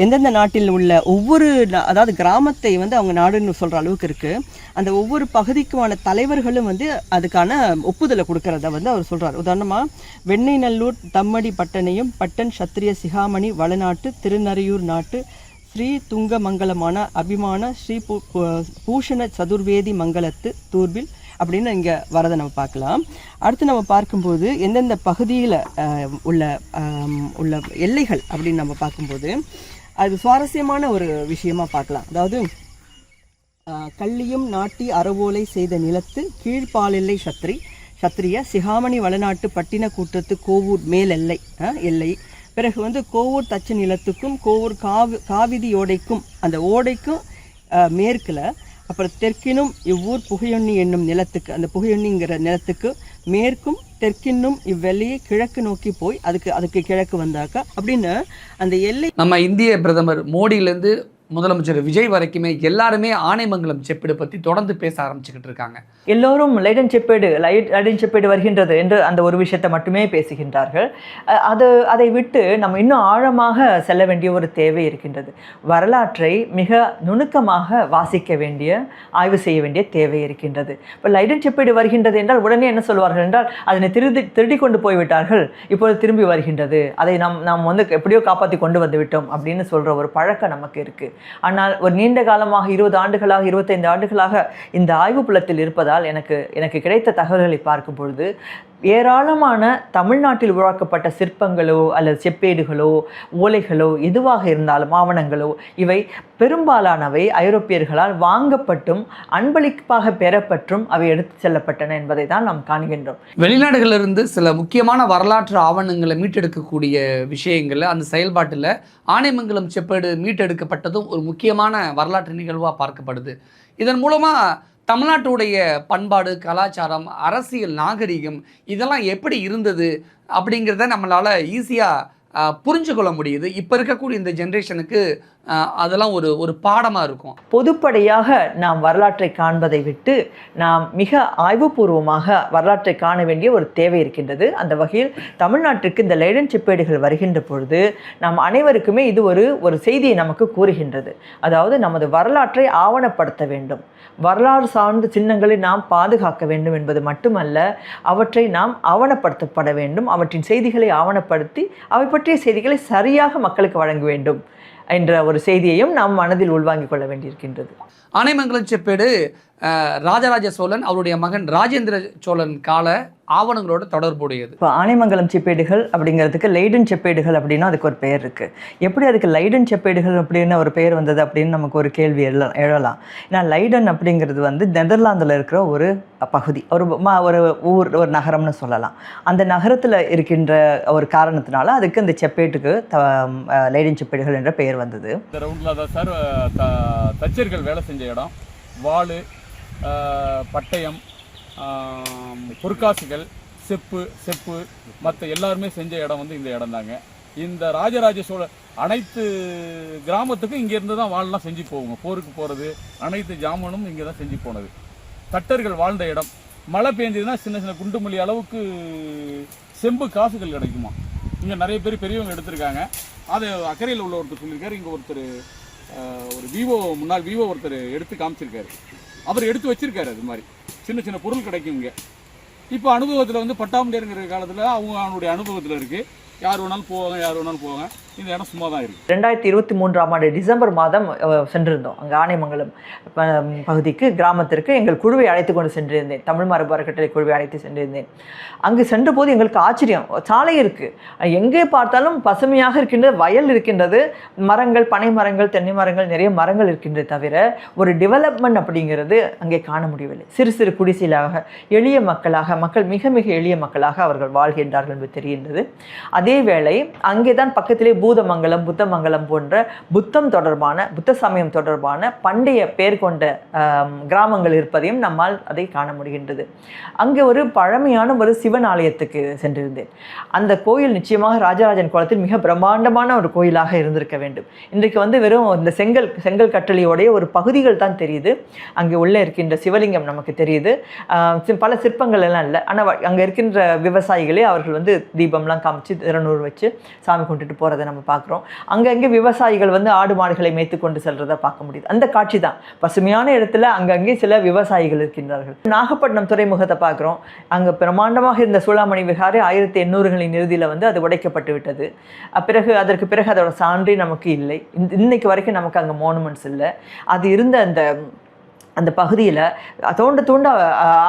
எந்தெந்த நாட்டில் உள்ள ஒவ்வொரு அதாவது கிராமத்தை அவங்க நாடுன்னு சொல்கிற அளவுக்கு இருக்குது, அந்த ஒவ்வொரு பகுதிக்குமான தலைவர்களும் அதுக்கான ஒப்புதலை கொடுக்கறத அவர் சொல்கிறார். உதாரணமாக வெண்ணெய்நல்லூர் தம்மடி பட்டனையும் பட்டன் சத்திரிய சிகாமணி வளநாட்டு திருநறையூர் நாட்டு ஸ்ரீ துங்கமங்கலமான அபிமான ஸ்ரீ பூஷண சதுர்வேதி மங்கலத்து தூர்பில் அப்படின்னு இங்கே வரதை நம்ம பார்க்கலாம். அடுத்து நம்ம பார்க்கும்போது எந்தெந்த பகுதியில் உள்ள எல்லைகள் அப்படின்னு நம்ம பார்க்கும்போது அது சுவாரஸ்யமான ஒரு விஷயமா பார்க்கலாம். அதாவது கள்ளியும் நாட்டி அறவோலை செய்த நிலத்து கீழ்பாலெல்லை சத்திரிய சிகாமணி வளநாட்டு பட்டின கூட்டத்து கோவூர் மேல் எல்லை. பிறகு கோவூர் தச்சு நிலத்துக்கும் கோவூர் காவிதி ஓடைக்கும், அந்த ஓடைக்கும் மேற்கில், அப்புறம் தெற்கினும் இவ்வூர் புகையொன்னி என்னும் நிலத்துக்கு, அந்த புகையொன்னிங்கிற நிலத்துக்கு மேற்கும் தெற்கின்னும் இவ்வெல்லையை கிழக்கு நோக்கி போய் அதுக்கு கிழக்கு வந்தாக்கா அப்படின்னு அந்த எல்லை. நம்ம இந்திய பிரதமர் மோடியிலேருந்து முதலமைச்சர் விஜய் வரைக்குமே எல்லாருமே ஆனைமங்கலம் செப்பேடு பற்றி தொடர்ந்து பேச ஆரம்பிச்சுக்கிட்டு இருக்காங்க. எல்லோரும் லைடன் செப்பேடு வருகின்றது என்று அந்த ஒரு விஷயத்தை மட்டுமே பேசுகின்றார்கள். அதை விட்டு நம்ம இன்னும் ஆழமாக செல்ல வேண்டிய ஒரு தேவை இருக்கின்றது. வரலாற்றை மிக நுணுக்கமாக வாசிக்க வேண்டிய, ஆய்வு செய்ய வேண்டிய தேவை இருக்கின்றது. இப்போ லைடன் செப்பேடு வருகின்றது என்றால் உடனே என்ன சொல்வார்கள் என்றால், அதனை திருடி கொண்டு போய்விட்டார்கள், இப்போது திரும்பி வருகின்றது, அதை நாம் வந்து எப்படியோ காப்பாற்றி கொண்டு வந்து விட்டோம் அப்படின்னு சொல்கிற ஒரு பழக்கம் நமக்கு இருக்குது. ஆனால் ஒரு நீண்ட காலமாக 20 ஆண்டுகளாக 25 ஆண்டுகளாக இந்த ஆய்வு புலத்தில் இருப்பதால் எனக்கு கிடைத்த தகவல்களை பார்க்கும் பொழுது ஏராளமான தமிழ்நாட்டில் உருவாக்கப்பட்ட சிற்பங்களோ அல்லது செப்பேடுகளோ ஓலைகளோ எதுவாக இருந்தாலும் ஆவணங்களோ இவை பெரும்பாலானவை ஐரோப்பியர்களால் வாங்கப்பட்டும் அன்பளிப்பாக பெறப்பட்டும் அவை எடுத்து செல்லப்பட்டன என்பதை தான் நாம் காண்கின்றோம். வெளிநாடுகளிலிருந்து சில முக்கியமான வரலாற்று ஆவணங்களை மீட்டெடுக்கக்கூடிய விஷயங்களில் அந்த செயல்பாட்டில் ஆனைமங்கலம் செப்பேடு மீட்டெடுக்கப்பட்டதும் ஒரு முக்கியமான வரலாற்று நிகழ்வாக பார்க்கப்படுது. இதன் மூலமாக தமிழ்நாட்டுடைய பண்பாடு, கலாச்சாரம், அரசியல், நாகரிகம் இதெல்லாம் எப்படி இருந்தது அப்படிங்கிறத நம்மளால் ஈஸியாக புரிஞ்சு கொள்ள முடியுது. இப்போ இருக்கக்கூடிய இந்த ஜென்ரேஷனுக்கு அதெல்லாம் ஒரு பாடமாக இருக்கும். பொதுப்படையாக நாம் வரலாற்றை காண்பதை விட்டு நாம் மிக ஆய்வுபூர்வமாக வரலாற்றை காண வேண்டிய ஒரு தேவை இருக்கின்றது. அந்த வகையில் தமிழ்நாட்டிற்கு இந்த லைடன் செப்பேடுகள் வருகின்ற பொழுது நாம் அனைவருக்குமே இது ஒரு செய்தியை நமக்கு கூறுகின்றது. அதாவது நமது வரலாற்றை ஆவணப்படுத்த வேண்டும், வரலாறு சார்ந்த சின்னங்களை நாம் பாதுகாக்க வேண்டும் என்பது மட்டுமல்ல, அவற்றை நாம் ஆவணப்படுத்தப்பட வேண்டும், அவற்றின் செய்திகளை ஆவணப்படுத்தி அவை பற்றிய செய்திகளை சரியாக மக்களுக்கு வழங்க வேண்டும் என்ற ஒரு செய்தியையும் நாம் மனதில் உள்வாங்கிக் கொள்ள வேண்டியிருக்கின்றது. ஆனைமங்கலம் செப்பேடு ராஜராஜ சோழன் அவருடைய மகன் ராஜேந்திர சோழன் கால ஆவணங்களோட தொடர்புடையது. இப்போ ஆனைமங்கலம் செப்பேடுகள் அப்படிங்கிறதுக்கு லைடன் செப்பேடுகள் அப்படின்னா அதுக்கு ஒரு பெயர் இருக்குது. எப்படி அதுக்கு லைடன் செப்பேடுகள் அப்படின்னு ஒரு பெயர் வந்தது அப்படின்னு நமக்கு ஒரு கேள்வி எழலாம். ஏன்னா லைடன் அப்படிங்கிறது வந்து நெதர்லாந்தில் இருக்கிற ஒரு பகுதி, ஒரு ஊர், ஒரு நகரம்னு சொல்லலாம். அந்த நகரத்தில் இருக்கின்ற ஒரு காரணத்தினால அதுக்கு அந்த செப்பேட்டுக்கு லைடன் செப்பேடுகள் என்ற பெயர் வந்தது. இந்த ரவுண்டில் தான் சார் தச்சர்கள் வேலை செஞ்ச இடம். வாள், பட்டயம், பொற்காசுகள், செப்பு மற்ற எல்லாருமே செஞ்ச இடம் வந்து இந்த இடம் தாங்க. இந்த ராஜராஜ சோழ அனைத்து கிராமத்துக்கும் இங்கேருந்து தான் வாள்லாம் செஞ்சு போவோங்க. போருக்கு போகிறது அனைத்து ஜாமானும் இங்கே தான் செஞ்சு போனது. தட்டர்கள் வாழ்ந்த இடம். மழை பெஞ்சதுன்னா சின்ன சின்ன குண்டுமல்லி அளவுக்கு செம்பு காசுகள் கிடைக்குமா. இங்கே நிறைய பேர் பெரியவங்க எடுத்திருக்காங்க. அது அக்கறையில் உள்ள ஒருத்தர் சொல்லியிருக்காரு. இங்கே ஒருத்தர் முன்னாள் விவோ ஒருத்தர் எடுத்து காமிச்சிருக்காரு. அவர் எடுத்து வச்சிருக்காரு. அது மாதிரி சின்ன சின்ன பொருள் கிடைக்கும் இங்கே. இப்போ அனுபவத்தில் வந்து பட்டாம்படியாருங்கிற காலத்தில் அவங்களுடைய அனுபவத்தில் இருக்குது. யார் வேணாலும் போவாங்க. இந்த இடம் சும்மா தான் இருக்குது. 2023ஆம் ஆண்டு டிசம்பர் மாதம் சென்றிருந்தோம். அங்கே ஆனைமங்கலம் பகுதிக்கு, கிராமத்திற்கு எங்கள் குழுவை அழைத்து கொண்டு சென்றிருந்தேன். தமிழ் மரபு அறக்கட்டளை குழுவை அழைத்து சென்றிருந்தேன். அங்கு சென்ற போது எங்களுக்கு ஆச்சரியம். சாலை இருக்குது, எங்கே பார்த்தாலும் பசுமையாக இருக்கின்றது, வயல் இருக்கின்றது, மரங்கள், பனை மரங்கள், தென்னை மரங்கள், நிறைய மரங்கள் இருக்கின்றது. தவிர ஒரு டெவலப்மெண்ட் அப்படிங்கிறது அங்கே காண முடியவில்லை. சிறு சிறு குடிசையிலாக எளிய மக்கள் மிக மிக எளிய மக்களாக அவர்கள் வாழ்கின்றார்கள் என்று தெரிகின்றது. அதே வேளை அங்கே தான் பக்கத்திலே பூதமங்கலம், புத்தமங்கலம் போன்ற புத்த சமயம் தொடர்பான பண்டைய பேர் கொண்ட கிராமங்கள் இருப்பதையும் நம்மால் அதை காண முடிகின்றது. அங்கே ஒரு பழமையான ஒரு சிவன் ஆலயத்துக்கு சென்றிருந்தேன். அந்த கோயில் நிச்சயமாக ராஜராஜன் குலத்தில் மிக பிரம்மாண்டமான ஒரு கோயிலாக இருந்திருக்க வேண்டும். இன்றைக்கு வந்து வெறும் இந்த செங்கல் கட்டளையோடைய ஒரு பகுதிகள் தான் தெரியுது. அங்கே உள்ளே இருக்கின்ற சிவலிங்கம் நமக்கு தெரியுது. பல சிற்பங்கள் எல்லாம் இல்லை. ஆனால் அங்கே இருக்கின்ற விவசாயிகளே அவர்கள் வந்து தீபம்லாம் காமிச்சு திருநூறு வச்சு சாமி கொண்டுட்டு போகிறத நம்ம பார்க்குறோம். அங்கங்கே விவசாயிகள் வந்து ஆடு மாடுகளை மேய்த்து கொண்டு செல்றதை பார்க்க முடியுது. அந்த காட்சி தான். பசுமையான இடத்துல அங்கங்கே சில விவசாயிகள் இருக்கின்றார்கள். நாகப்பட்டினம் துறைமுகத்தை பார்க்குறோம். அங்கே பிரமாண்டமாக இருந்த சூளாமணி விகாரை 1800களின் இறுதியில் வந்து அது உடைக்கப்பட்டு விட்டது. அதற்கு பிறகு அதோட சான்றே நமக்கு இல்லை. இன்னைக்கு வரைக்கும் நமக்கு அங்கே மோனுமெண்ட்ஸ் இல்லை. அது இருந்த அந்த பகுதியில் தோண்ட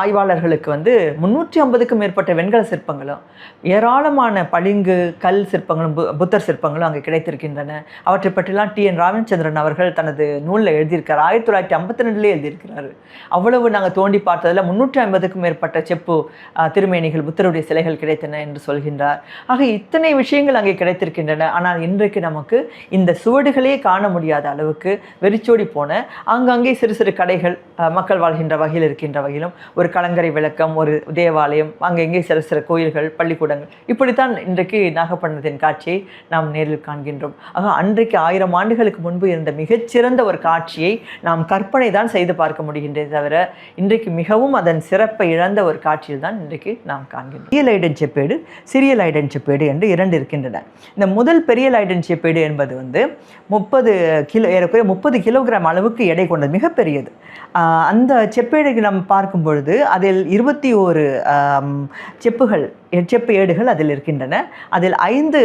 ஆய்வாளர்களுக்கு வந்து 350க்கும் மேற்பட்ட வெண்கல சிற்பங்களும் ஏராளமான பளிங்கு கல் சிற்பங்களும் புத்தர் சிற்பங்களும் அங்கே கிடைத்திருக்கின்றன. அவற்றை பற்றிலாம் TN ராமச்சந்திரன் அவர்கள் தனது நூலில் எழுதியிருக்கார். 1952 எழுதியிருக்கிறாரு. அவ்வளவு நாங்கள் தோண்டி பார்த்ததில் 350க்கும் மேற்பட்ட செப்பு திருமேனிகள், புத்தருடைய சிலைகள் கிடைத்தன என்று சொல்கின்றார். ஆக இத்தனை விஷயங்கள் அங்கே கிடைத்திருக்கின்றன. ஆனால் இன்றைக்கு நமக்கு இந்த சுவடுகளே காண முடியாத அளவுக்கு வெறிச்சோடி போன ஆங்காங்கே சிறு சிறு கடைகள், மக்கள் வாழ்கின்ற வகையில் இருக்கின்ற வகையிலும் ஒரு கலங்கரை விளக்கம், ஒரு தேவாலயம், அங்கங்கே சில சில கோயில்கள், பள்ளிக்கூடங்கள், இப்படித்தான் இன்றைக்கு நாகப்பட்டினத்தின் காட்சியை நாம் நேரில் காண்கின்றோம். ஆக அன்றைக்கு 1000 ஆண்டுகளுக்கு முன்பு இருந்த மிகச்சிறந்த ஒரு காட்சியை நாம் கற்பனை தான் செய்து பார்க்க முடிகின்றே தவிர இன்றைக்கு மிகவும் அதன் சிறப்பை இழந்த ஒரு காட்சியில் தான் இன்றைக்கு நாம் காண்கின்றோம். பெரிய லைடன் செப்பேடு, சிறிய லைடன் செப்பேடு என்று 2 இருக்கின்றன. இந்த முதல் பெரிய லைடன் செப்பேடு என்பது வந்து 30 கிலோகிராம் அளவுக்கு எடை கொண்டது, மிகப்பெரியது. அந்த செப்பேடுக்கு நம்ம பார்க்கும் பொழுது அதில் 21 செப்பு ஏடுகள் அதில் இருக்கின்றன. அதில் 5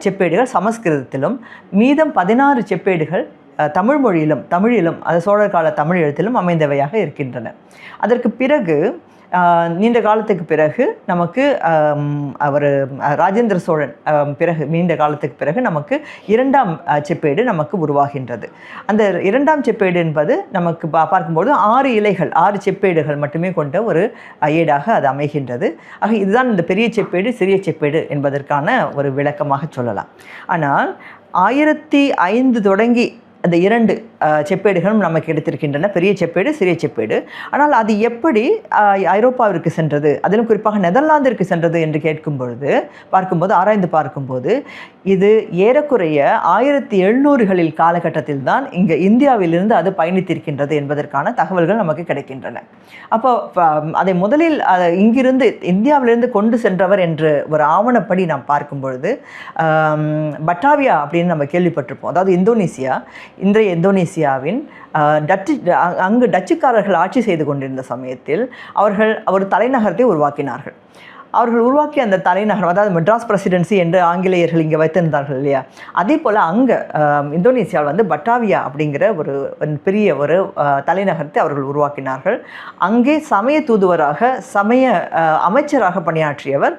செப்பேடுகள் சமஸ்கிருதத்திலும், மீதம் 16 செப்பேடுகள் தமிழிலும் அது சோழர் கால தமிழ் எழுத்திலும் அமைந்தவையாக இருக்கின்றன. அதற்கு பிறகு நீண்ட காலத்துக்கு பிறகு நமக்கு அவர் ராஜேந்திர சோழன் பிறகு நீண்ட காலத்துக்கு பிறகு நமக்கு 2ஆம் செப்பேடு நமக்கு உருவாகின்றது. அந்த 2ஆம் செப்பேடு என்பது நமக்கு பார்க்கும்போது 6 இலைகள், 6 செப்பேடுகள் மட்டுமே கொண்ட ஒரு ஏடாக அது அமைகின்றது. ஆக இதுதான் இந்த பெரிய செப்பேடு சிறிய செப்பேடு என்பதற்கான ஒரு விளக்கமாக சொல்லலாம். ஆனால் 1005 தொடங்கி அந்த 2 செப்பேடுகளும் நமக்கு கிடைத்திருக்கின்றன, பெரிய செப்பேடு சிறிய செப்பேடு. ஆனால் அது எப்படி ஐரோப்பாவிற்கு சென்றது, அதிலும் குறிப்பாக நெதர்லாந்திற்கு சென்றது என்று ஆராய்ந்து பார்க்கும்போது இது ஏறக்குறைய 1700களில் காலகட்டத்தில் தான் இங்கே இந்தியாவிலிருந்து அது பயணித்திருக்கின்றது என்பதற்கான தகவல்கள் நமக்கு கிடைக்கின்றன. அப்போ அதை முதலில் இங்கிருந்து இந்தியாவிலிருந்து கொண்டு சென்றவர் என்று ஒரு ஆவணப்படி நாம் பார்க்கும் பொழுது பட்டாவியா அப்படின்னு நம்ம கேள்விப்பட்டிருப்போம். அதாவது இன்றைய இந்தோனேசியாவின் அங்கு டச்சுக்காரர்கள் ஆட்சி செய்து கொண்டிருந்த சமயத்தில் அவர்கள் ஒரு தலைநகரத்தை உருவாக்கினார்கள். அவர்கள் உருவாக்கிய அந்த தலைநகரம், அதாவது மெட்ராஸ் பிரசிடென்சி என்று ஆங்கிலேயர்கள் இங்கே வைத்திருந்தார்கள் இல்லையா, அதே போல் அங்கே இந்தோனேசியாவில் வந்து பட்டாவியா அப்படிங்கிற ஒரு பெரிய ஒரு தலைநகரத்தை அவர்கள் உருவாக்கினார்கள். அங்கே சமய தூதுவராக அமைச்சராக பணியாற்றியவர்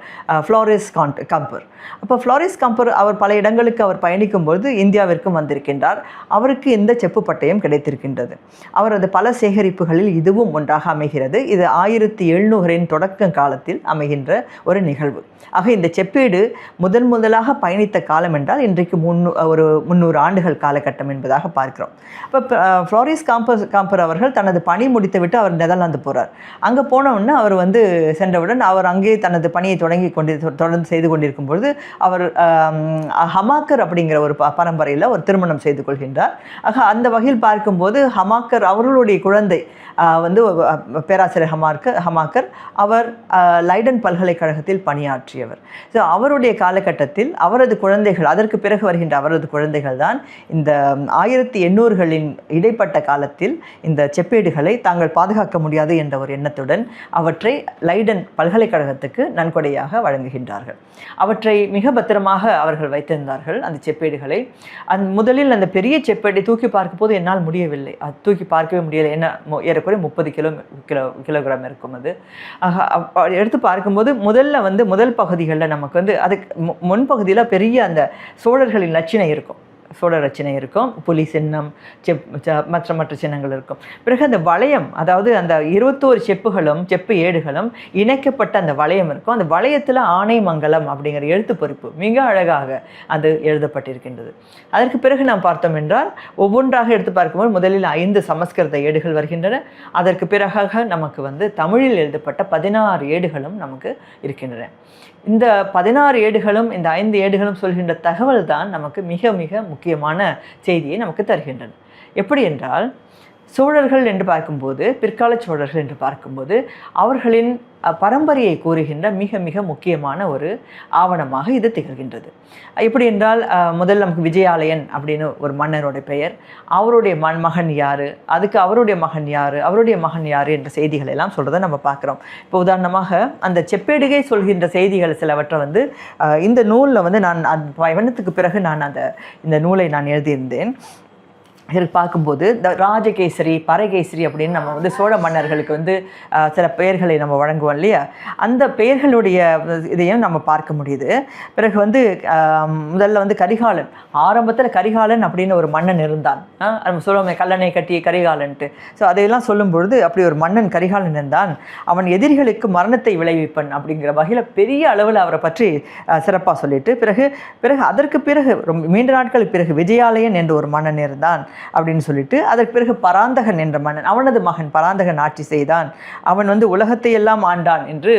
ஃப்ளாரிஸ் கம்பர். அப்போ ஃப்ளாரிஸ் கம்பர் அவர் பல இடங்களுக்கு அவர் பயணிக்கும்போது இந்தியாவிற்கும் வந்திருக்கின்றார். அவருக்கு இந்த செப்பு பட்டயம் கிடைத்திருக்கின்றது. அவரது பல சேகரிப்புகளில் இதுவும் ஒன்றாக அமைகிறது. இது 1700 தொடக்க காலத்தில் அமைகின்ற ஒரு நிகழ்வு. ஆக இந்த செப்பேடு முதலாக பயணித்த காலம் என்றால் இன்றைக்கு ஒரு 300 ஆண்டுகள் காலகட்டம் என்பதாக பார்க்கிறோம். இப்போ ஃப்ளாரிஸ் காம்பர் அவர்கள் தனது பணி முடித்துவிட்டு அவர் நெதர்லாந்து போகிறார். அங்கே போனவுடனே அவர் வந்து சென்றவுடன் அவர் அங்கே தனது பணியை தொடர்ந்து செய்து கொண்டிருக்கும் பொழுது அவர் ஹமாக்கர் அப்படிங்கிற ஒரு பரம்பரையில் ஒரு திருமணம் செய்து கொள்கின்றார். ஆக அந்த வகையில் பார்க்கும்போது ஹமாக்கர் அவர்களுடைய குழந்தை வந்து பேராசிரியர் ஹமாக்கர் அவர் லைடன் பல்கலைக்கழகத்தில் பணியாற்றியவர். ஸோ அவருடைய காலகட்டத்தில் அவரது குழந்தைகள், அதற்கு பிறகு வருகின்ற அவரது குழந்தைகள் தான் இந்த 1800களின் இடைப்பட்ட காலத்தில் இந்த செப்பேடுகளை தாங்கள் பாதுகாக்க முடியாது என்ற ஒரு எண்ணத்துடன் அவற்றை லைடன் பல்கலைக்கழகத்துக்கு நன்கொடையாக வழங்குகின்றார்கள். அவற்றை மிக பத்திரமாக அவர்கள் வைத்திருந்தார்கள் அந்த செப்பேடுகளை. முதலில் அந்த பெரிய செப்பேடை தூக்கி பார்க்கும்போது என்னால் முடியவில்லை, அது தூக்கி பார்க்கவே முடியலை. என்ன ஏறக்குறைய 30 கிலோகிராம் இருக்கும். அது எடுத்து பார்க்கும்போது முதல் பகுதிகளில் நமக்கு வந்து அதுக்கு முன்பகுதியில் பெரிய அந்த சோழர்களின் லட்சணை இருக்கும், சோழர் ரச்சனை இருக்கும், புலி சின்னம், மற்ற சின்னங்கள் இருக்கும். பிறகு அந்த வளையம், அதாவது அந்த 21 செப்பு ஏடுகளும் இணைக்கப்பட்ட அந்த வளையம் இருக்கும். அந்த வளையத்தில் ஆனைமங்கலம் அப்படிங்கிற எழுத்து பொறிப்பு மிக அழகாக அது எழுதப்பட்டிருக்கின்றது. அதற்கு பிறகு நாம் பார்த்தோம் என்றால் ஒவ்வொன்றாக எடுத்து பார்க்கும்போது முதலில் 5 சமஸ்கிருத ஏடுகள் வருகின்றன. அதற்கு பிறகாக நமக்கு வந்து தமிழில் எழுதப்பட்ட 16 ஏடுகளும் நமக்கு இருக்கின்றன. இந்த 16 ஏடுகளும் இந்த 5 ஏடுகளும் சொல்கின்ற தகவல் தான் நமக்கு மிக மிக முக்கியமான செய்தியை நமக்கு தருகின்றன. எப்படி என்றால், சோழர்கள் என்று பார்க்கும்போது, பிற்கால சோழர்கள் என்று பார்க்கும்போது அவர்களின் பரம்பரையை கூறுகின்ற மிக மிக முக்கியமான ஒரு ஆவணமாக இது திகழ்கின்றது. எப்படி என்றால், முதல் நமக்கு விஜயாலயன் அப்படின்னு ஒரு மன்னரோட பெயர், அவருடைய மகன் யார், அதுக்கு அவருடைய மகன் யார் என்ற செய்திகள் எல்லாம் சொல்கிறத நம்ம பார்க்குறோம். இப்போ உதாரணமாக அந்த செப்பேடுகை சொல்கின்ற செய்திகள் சிலவற்றை வந்து இந்த நூலில் வந்து நான் பயணத்துக்கு பிறகு இந்த நூலை நான் எழுதியிருந்தேன். இதில் பார்க்கும்போது இந்த ராஜகேசரி, பரகேசரி அப்படின்னு நம்ம வந்து சோழ மன்னர்களுக்கு வந்து சில பெயர்களை நம்ம வழங்குவோம் இல்லையா, அந்த பெயர்களுடைய இதையும் நம்ம பார்க்க முடியுது. பிறகு வந்து முதல்ல வந்து கரிகாலன், ஆரம்பத்தில் கரிகாலன் அப்படின்னு ஒரு மன்னன் இருந்தான். நம்ம சொல்லுவோமே கல்லணை கட்டிய கரிகாலன்ட்டு. ஸோ அதையெல்லாம் சொல்லும் பொழுது அப்படி ஒரு மன்னன் கரிகாலன் இருந்தான், அவன் எதிரிகளுக்கு மரணத்தை விளைவிப்பன் அப்படிங்கிற வகையில் பெரிய அளவில் அவரை பற்றி சிறப்பாக சொல்லிட்டு பிறகு அதற்கு பிறகு நீண்ட நாட்களுக்கு பிறகு விஜயாலயன் என்ற ஒரு மன்னன் இருந்தான். அப்படின்னு சொல்லிட்டு, அதற்கு பிறகு பராந்தகன் என்ற மன்னன், அவனது மகன் பராந்தகன் ஆட்சி செய்தான், அவன் வந்து உலகத்தை எல்லாம் ஆண்டான் என்று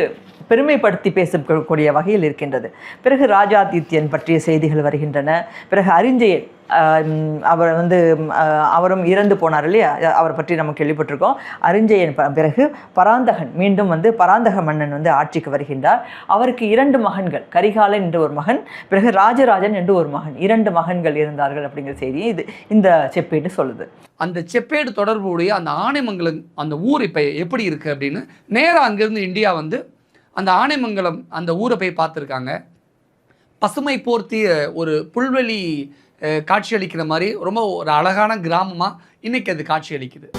பெருமைப்படுத்தி பேசக்கூடிய வகையில் இருக்கின்றது. பிறகு ராஜாதித்யன் பற்றிய செய்திகள் வருகின்றன. பிறகு அரிஞ்சயன், அவர் வந்து அவரும் இறந்து போனார் இல்லையா, அவரை பற்றி நம்ம கேள்விப்பட்டிருக்கோம். அரிஞ்சயன் பிறகு பராந்தகன், மீண்டும் வந்து பராந்தக மன்னன் வந்து ஆட்சிக்கு வருகின்றார். அவருக்கு 2 மகன்கள், கரிகாலன் என்று ஒரு மகன், பிறகு ராஜராஜன் என்று ஒரு மகன், 2 மகன்கள் இருந்தார்கள் அப்படிங்கிற செய்தியை இந்த செப்பேடு சொல்லுது. அந்த செப்பேடு தொடர்புடைய அந்த ஆனைமங்கலம் அந்த ஊர் இப்போ எப்படி இருக்குது அப்படின்னு நேராக அங்கேருந்து இந்தியா வந்து அந்த ஆனைமங்கலம் அந்த ஊரை போய் பார்த்துருக்காங்க. பசுமை போர்த்திய ஒரு புல்வெளி காட்சியளிக்கிற மாதிரி ரொம்ப ஒரு அழகான கிராமமாக இன்னைக்கு அது காட்சியளிக்குது.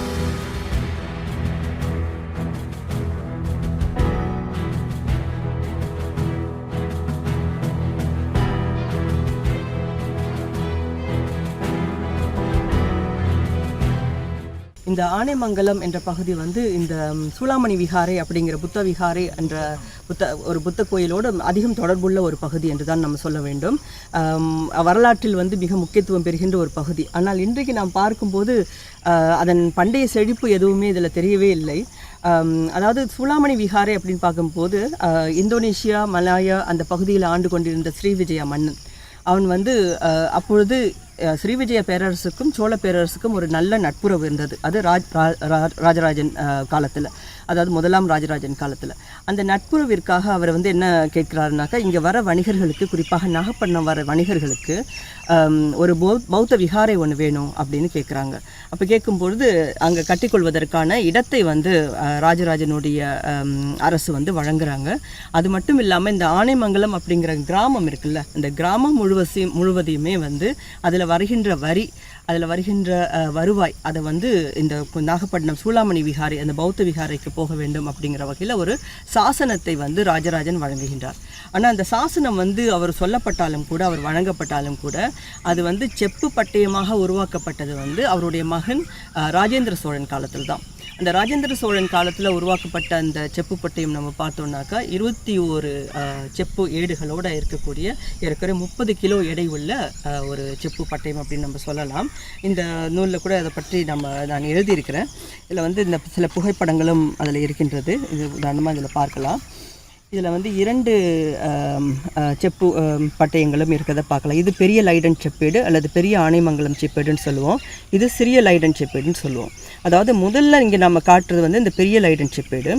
இந்த ஆனைமங்கலம் என்ற பகுதி வந்து இந்த சூளாமணி விகாரை அப்படிங்கிற புத்த விகாரை என்ற ஒரு புத்த கோயிலோடு அதிகம் தொடர்புள்ள ஒரு பகுதி என்று தான் நம்ம சொல்ல வேண்டும். வரலாற்றில் வந்து மிக முக்கியத்துவம் பெறுகின்ற ஒரு பகுதி. ஆனால் இன்றைக்கு நாம் பார்க்கும்போது அதன் பண்டைய செழிப்பு எதுவுமே இதில் தெரியவே இல்லை. அதாவது சூளாமணி விகாரை அப்படின்னு பார்க்கும்போது இந்தோனேஷியா, மலாயா அந்த பகுதியில் ஆண்டு கொண்டிருந்த ஸ்ரீவிஜயா மன்னன், அவன் வந்து அப்பொழுது ஸ்ரீவிஜய பேரரசுக்கும் சோழ பேரரசுக்கும் ஒரு நல்ல நட்புறவு இருந்தது. அது ராஜராஜன் காலத்தில், அதாவது முதலாம் ராஜராஜன் காலத்தில். அந்த நட்புறவிற்காக அவர் வந்து என்ன கேட்குறாருனாக்கா, இங்கே வர வணிகர்களுக்கு, குறிப்பாக நாகப்பட்டினம் வர வணிகர்களுக்கு ஒரு பௌத்த விகாரை ஒன்று வேணும் அப்படின்னு கேட்குறாங்க. அப்போ கேட்கும்பொழுது அங்கே கட்டிக்கொள்வதற்கான இடத்தை வந்து ராஜராஜனுடைய அரசு வந்து வழங்குறாங்க. அது மட்டும் இல்லாமல் இந்த ஆனைமங்கலம் அப்படிங்கிற கிராமம் இருக்குல்ல, இந்த கிராமம் முழுவதையுமே வந்து அதில் வருகின்ற வரி, அதில் வருகின்ற வருவாய், அதை வந்து இந்த நாகப்பட்டினம் சூளாமணி விகாரை அந்த பௌத்த விகாரைக்கு போக வேண்டும் அப்படிங்கிற வகையில் ஒரு சாசனத்தை வந்து ராஜராஜன் வழங்குகின்றார். ஆனால் அந்த சாசனம் வந்து அவர் சொல்லப்பட்டாலும் கூட, அவர் வழங்கப்பட்டாலும் கூட, அது வந்து செப்பு பட்டயமாக உருவாக்கப்பட்டது வந்து அவருடைய மகன் ராஜேந்திர சோழன் காலத்தில் தான். அந்த ராஜேந்திர சோழன் காலத்தில் உருவாக்கப்பட்ட அந்த செப்பு பட்டயம் நம்ம பார்த்தோம்னாக்கா 21 செப்பு ஏடுகளோடு இருக்கக்கூடிய ஏற்கனவே 30 கிலோ எடை உள்ள ஒரு செப்பு பட்டயம் அப்படின்னு நம்ம சொல்லலாம். இந்த நூலில் கூட அதை பற்றி நான் எழுதியிருக்கிறேன். இதில் வந்து இந்த சில புகைப்படங்களும் அதில் இருக்கின்றது. இது உதாரணமாக இதில் பார்க்கலாம். இதில் வந்து 2 செப்பு பட்டயங்களும் இருக்கிறத பார்க்கலாம். இது பெரிய லைடன் செப்பேடு அல்லது பெரிய ஆனைமங்கலம் செப்பேடுன்னு சொல்லுவோம். இது சிறிய லைடன் செப்பேடுன்னு சொல்லுவோம். அதாவது முதல்ல இங்கே நம்ம காட்டுறது வந்து இந்த பெரிய லைடன் செப்பேடு.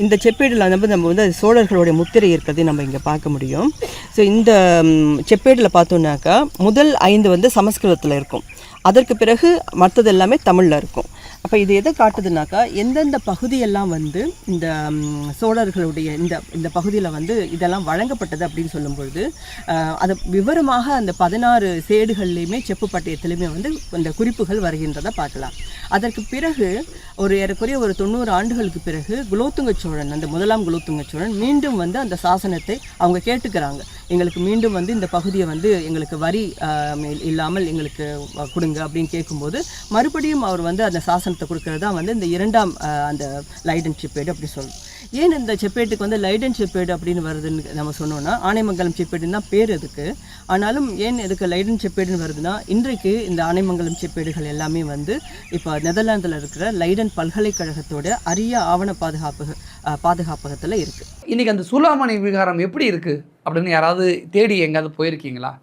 இந்த செப்பேடில் நம்ம வந்து சோழர்களுடைய முத்திரை இருக்கிறதையும் நம்ம இங்கே பார்க்க முடியும். ஸோ இந்த செப்பேடில் பார்த்தோன்னாக்கா முதல் 5 வந்து சமஸ்கிருதத்தில் இருக்கும், அதற்கு பிறகு மற்றது எல்லாமே தமிழில் இருக்கும். அப்போ இது எதை காட்டுதுனாக்கா, எந்தெந்த பகுதியெல்லாம் வந்து இந்த சோழர்களுடைய இந்த பகுதியில் வந்து இதெல்லாம் வழங்கப்பட்டது அப்படின்னு சொல்லும்பொழுது அது விவரமாக அந்த 16 சேடுகள்லையுமே செப்பு பட்டயத்திலையுமே வந்து இந்த குறிப்புகள் வருகின்றதை பார்க்கலாம். அதற்கு பிறகு ஏறக்குறைய ஒரு 90 ஆண்டுகளுக்கு பிறகு குலோத்துங்க சோழன், அந்த முதலாம் குலோத்துங்க சோழன் மீண்டும் வந்து அந்த சாசனத்தை அவங்க கேட்டுக்கிறாங்க. எங்களுக்கு மீண்டும் வந்து இந்த பகுதியை வந்து எங்களுக்கு வரி இல்லாமல் எங்களுக்கு கொடுங்க அப்படின்னு கேட்கும்போது மறுபடியும் அவர் வந்து அந்த சாசனத்தை கொடுக்கறது தான் வந்து இந்த 2ஆம் அந்த லைடன் செப்பேடு அப்படி சொல்லுவோம். ஏன் இந்த செப்பேட்டுக்கு வந்து லைடன் செப்பேடு அப்படின்னு வருதுன்னு நம்ம சொன்னோன்னா, ஆனைமங்கலம் செப்பேடுன்னு தான் பேர் அதுக்கு. ஆனாலும் ஏன் எதுக்கு லைடன் செப்பேடுன்னு வருதுன்னா, இன்றைக்கு இந்த ஆனைமங்கலம் செப்பேடுகள் எல்லாமே வந்து இப்போ நெதர்லாந்தில் இருக்கிற லைடன் பல்கலைக்கழகத்தோட அரிய ஆவண பாதுகாப்பகத்தில் இருக்குது. இன்றைக்கி அந்த சூளாமணி விகாரம் எப்படி இருக்குது அப்படின்னு யாராவது தேடி எங்கேயாவது போயிருக்கீங்களா?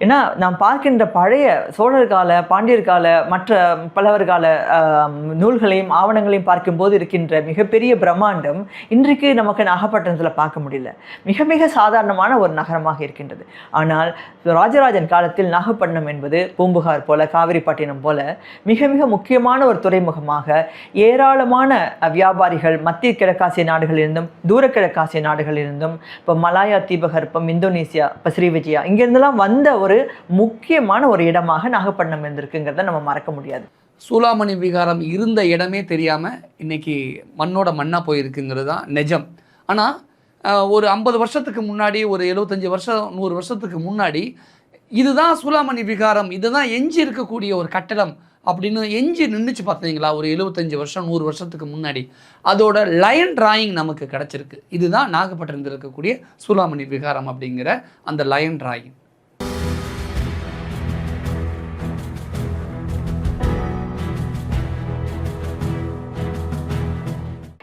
ஏன்னா நாம் பார்க்கின்ற பழைய சோழர் கால, பாண்டியர் கால, மற்ற பல்லவர் கால நூல்களையும் ஆவணங்களையும் பார்க்கும்போது இருக்கின்ற மிகப்பெரிய பிரம்மாண்டம் இன்றைக்கு நமக்கு நாகப்பட்டினத்தில் பார்க்க முடியல. மிக மிக சாதாரணமான ஒரு நகரமாக இருக்கின்றது. ஆனால் ராஜராஜன் காலத்தில் நாகப்பட்டினம் என்பது பூம்புகார் போல, காவிரிப்பட்டினம் போல மிக மிக முக்கியமான ஒரு துறைமுகமாக ஏராளமான வியாபாரிகள் மத்திய கிழக்காசிய நாடுகளிலிருந்தும் தூர கிழக்காசிய நாடுகளிலிருந்தும், இப்போ மலாயா தீபகற்பம், இந்தோனேசியா, இப்போ ஸ்ரீவிஜயா, இங்கேருந்துலாம் வந்த ஒரு முக்கியமான ஒரு இடமாக நாகப்பட்டினம் இருந்திருக்குங்கிறத நம்ம மறக்க முடியாது. சூளாமணி விகாரம் இருந்த இடமே தெரியாமல் இன்னைக்கு மண்ணோட மண்ணாக போயிருக்குங்கிறது தான் நிஜம். ஆனால் ஒரு 50 வருஷத்துக்கு முன்னாடி, ஒரு 75 வருஷம் 100 வருஷத்துக்கு முன்னாடி இதுதான் சூளாமணி விகாரம், இதுதான் எஞ்சி இருக்கக்கூடிய ஒரு கட்டடம் அப்படின்னு எஞ்சி நின்றுச்சு பார்த்தீங்களா? ஒரு 75 வருஷம் 100 வருஷத்துக்கு முன்னாடி அதோட லைன் டிராயிங் நமக்கு கிடச்சிருக்கு. இதுதான் நாகப்பட்டினத்தில் இருக்கக்கூடிய சூளாமணி விகாரம் அப்படிங்கிற அந்த லைன் டிராயிங்.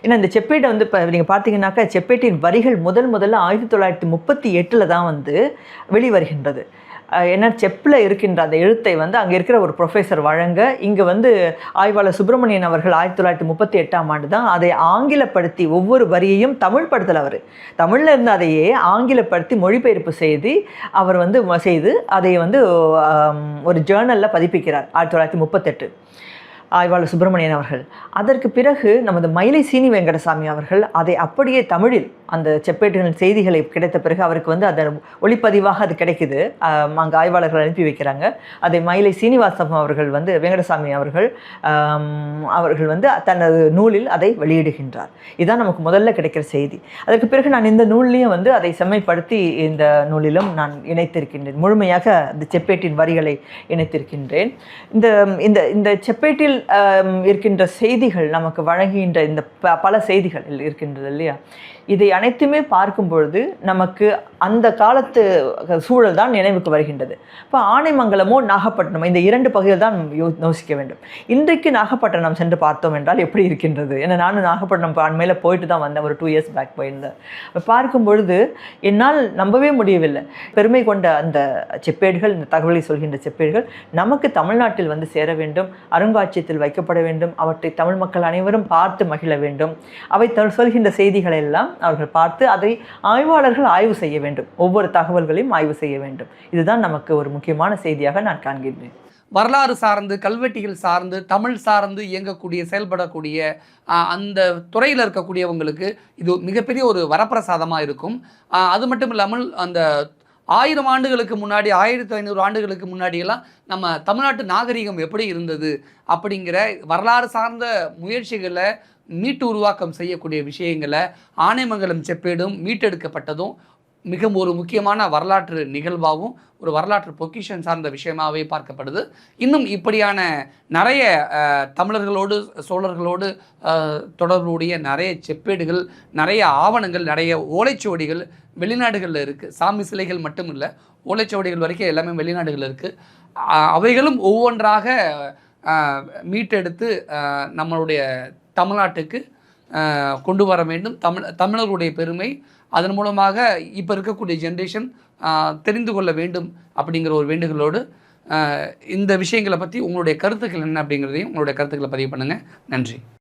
ஏன்னா இந்த செப்பேட்டை வந்து இப்போ நீங்கள் பார்த்தீங்கன்னாக்கா செப்பேட்டின் வரிகள் முதல்ல 1938 தான் வந்து வெளிவருகின்றது. ஏன்னா செப்பில் இருக்கின்ற அந்த எழுத்தை வந்து அங்கே இருக்கிற ஒரு ப்ரொஃபஸர் வழங்க, இங்கே வந்து ஆய்வாளர் சுப்பிரமணியன் அவர்கள் 1938ஆம் ஆண்டு தான் அதை ஆங்கிலப்படுத்தி ஒவ்வொரு வரியையும் தமிழ் படுத்தலை. அவர் தமிழில் இருந்து அதையே ஆங்கிலப்படுத்தி மொழிபெயர்ப்பு செய்து அவர் வந்து அதை வந்து ஒரு ஜேர்னலில் பதிப்பிக்கிறார் 1938 ஆய்வாளர் சுப்பிரமணியன் அவர்கள். அதற்கு பிறகு நமது மயிலை சீனி வெங்கடசாமி அவர்கள் அதை அப்படியே தமிழில் அந்த செப்பேட்டுகளின் செய்திகளை கிடைத்த பிறகு அவருக்கு வந்து அதை ஒளிப்பதிவாக அது கிடைக்குது. அங்கே ஆய்வாளர்கள் அனுப்பி வைக்கிறாங்க. அதை மயிலை சீனிவாசம் அவர்கள் வந்து வெங்கடசாமி அவர்கள் வந்து தனது நூலில் அதை வெளியிடுகின்றார். இதுதான் நமக்கு முதல்ல கிடைக்கிற செய்தி. அதற்கு பிறகு நான் இந்த நூல்லையும் வந்து அதை செம்மைப்படுத்தி இந்த நூலிலும் நான் இணைத்திருக்கின்றேன். முழுமையாக இந்த செப்பேட்டின் வரிகளை இணைத்திருக்கின்றேன். இந்த இந்த இந்த செப்பேட்டில் இருக்கின்ற செய்திகள் நமக்கு வழங்குகின்ற இந்த பல செய்திகள் இருக்கின்றது இல்லையா, இதை அனைத்துமே பார்க்கும் பொழுது நமக்கு அந்த காலத்து சூழல் தான் நினைவுக்கு வருகின்றது. இப்போ ஆனைமங்கலமோ நாகப்பட்டினமோ இந்த 2 பகுதிகள் தான் யோசிக்க வேண்டும். இன்றைக்கு நாகப்பட்டினம் சென்று பார்த்தோம் என்றால் எப்படி இருக்கின்றது? ஏன்னா நானும் நாகப்பட்டினம் அண்மையில் போயிட்டு தான் வந்தேன், ஒரு 2 இயர்ஸ் பேக் போயிருந்தேன். பார்க்கும் பொழுது என்னால் நம்பவே முடியவில்லை. பெருமை கொண்ட அந்த செப்பேடுகள், இந்த தகவலை சொல்கின்ற செப்பேடுகள் நமக்கு தமிழ்நாட்டில் வந்து சேர வேண்டும், அருங்காட்சியகத்தில் வைக்கப்பட வேண்டும், அவற்றை தமிழ் மக்கள் அனைவரும் பார்த்து மகிழ வேண்டும். அவை சொல்கின்ற செய்திகளை எல்லாம் அவர்கள் பார்த்து அதை ஆய்வாளர்கள் ஆய்வு செய்ய வேண்டும், ஒவ்வொரு தகவல்களையும் ஆய்வு செய்ய வேண்டும். இதுதான் நமக்கு ஒரு முக்கியமான செய்தியாக நான் காண்கின்றேன். வரலாறு சார்ந்து, கல்வெட்டிகள் சார்ந்து, தமிழ் சார்ந்து இயங்கக்கூடிய, செயல்படக்கூடிய அந்த துறையில் இருக்கக்கூடியவங்களுக்கு இது மிகப்பெரிய ஒரு வரப்பிரசாதமாக இருக்கும். அது மட்டும் இல்லாமல் அந்த 1000 ஆண்டுகளுக்கு முன்னாடி, 1500 ஆண்டுகளுக்கு முன்னாடியெல்லாம் நம்ம தமிழ்நாட்டு நாகரிகம் எப்படி இருந்தது அப்படிங்கிற வரலாறு சார்ந்த முயற்சிகளை மீட்டு உருவாக்கம் செய்யக்கூடிய விஷயங்களை ஆனைமங்கலம் செப்பேடும் மீட்டெடுக்கப்பட்டதும் மிக ஒரு முக்கியமான வரலாற்று நிகழ்வாகவும் ஒரு வரலாற்று பொக்கிஷன் சார்ந்த விஷயமாகவே பார்க்கப்படுது. இன்னும் இப்படியான நிறைய தமிழர்களோடு சோழர்களோடு தொடர்புடைய நிறைய செப்பேடுகள், நிறைய ஆவணங்கள், நிறைய ஓலைச்சுவடிகள் வெளிநாடுகளில் இருக்குது. சாமி சிலைகள் மட்டும் இல்லை, ஓலைச்சுவடிகள் வரைக்கும் எல்லாமே வெளிநாடுகளில் இருக்குது. அவைகளும் ஒவ்வொன்றாக மீட்டெடுத்து நம்மளுடைய தமிழ்நாட்டுக்கு கொண்டு வர வேண்டும். தமிழர்களுடைய பெருமை அதன் மூலமாக இப்போ இருக்கக்கூடிய ஜென்ரேஷன் தெரிந்து கொள்ள வேண்டும் அப்படிங்கிற ஒரு வேண்டுகளோடு இந்த விஷயங்களை பற்றி உங்களுடைய கருத்துக்கள் என்ன அப்படிங்கிறதையும் உங்களுடைய கருத்துக்களை பதிவு பண்ணுங்கள். நன்றி.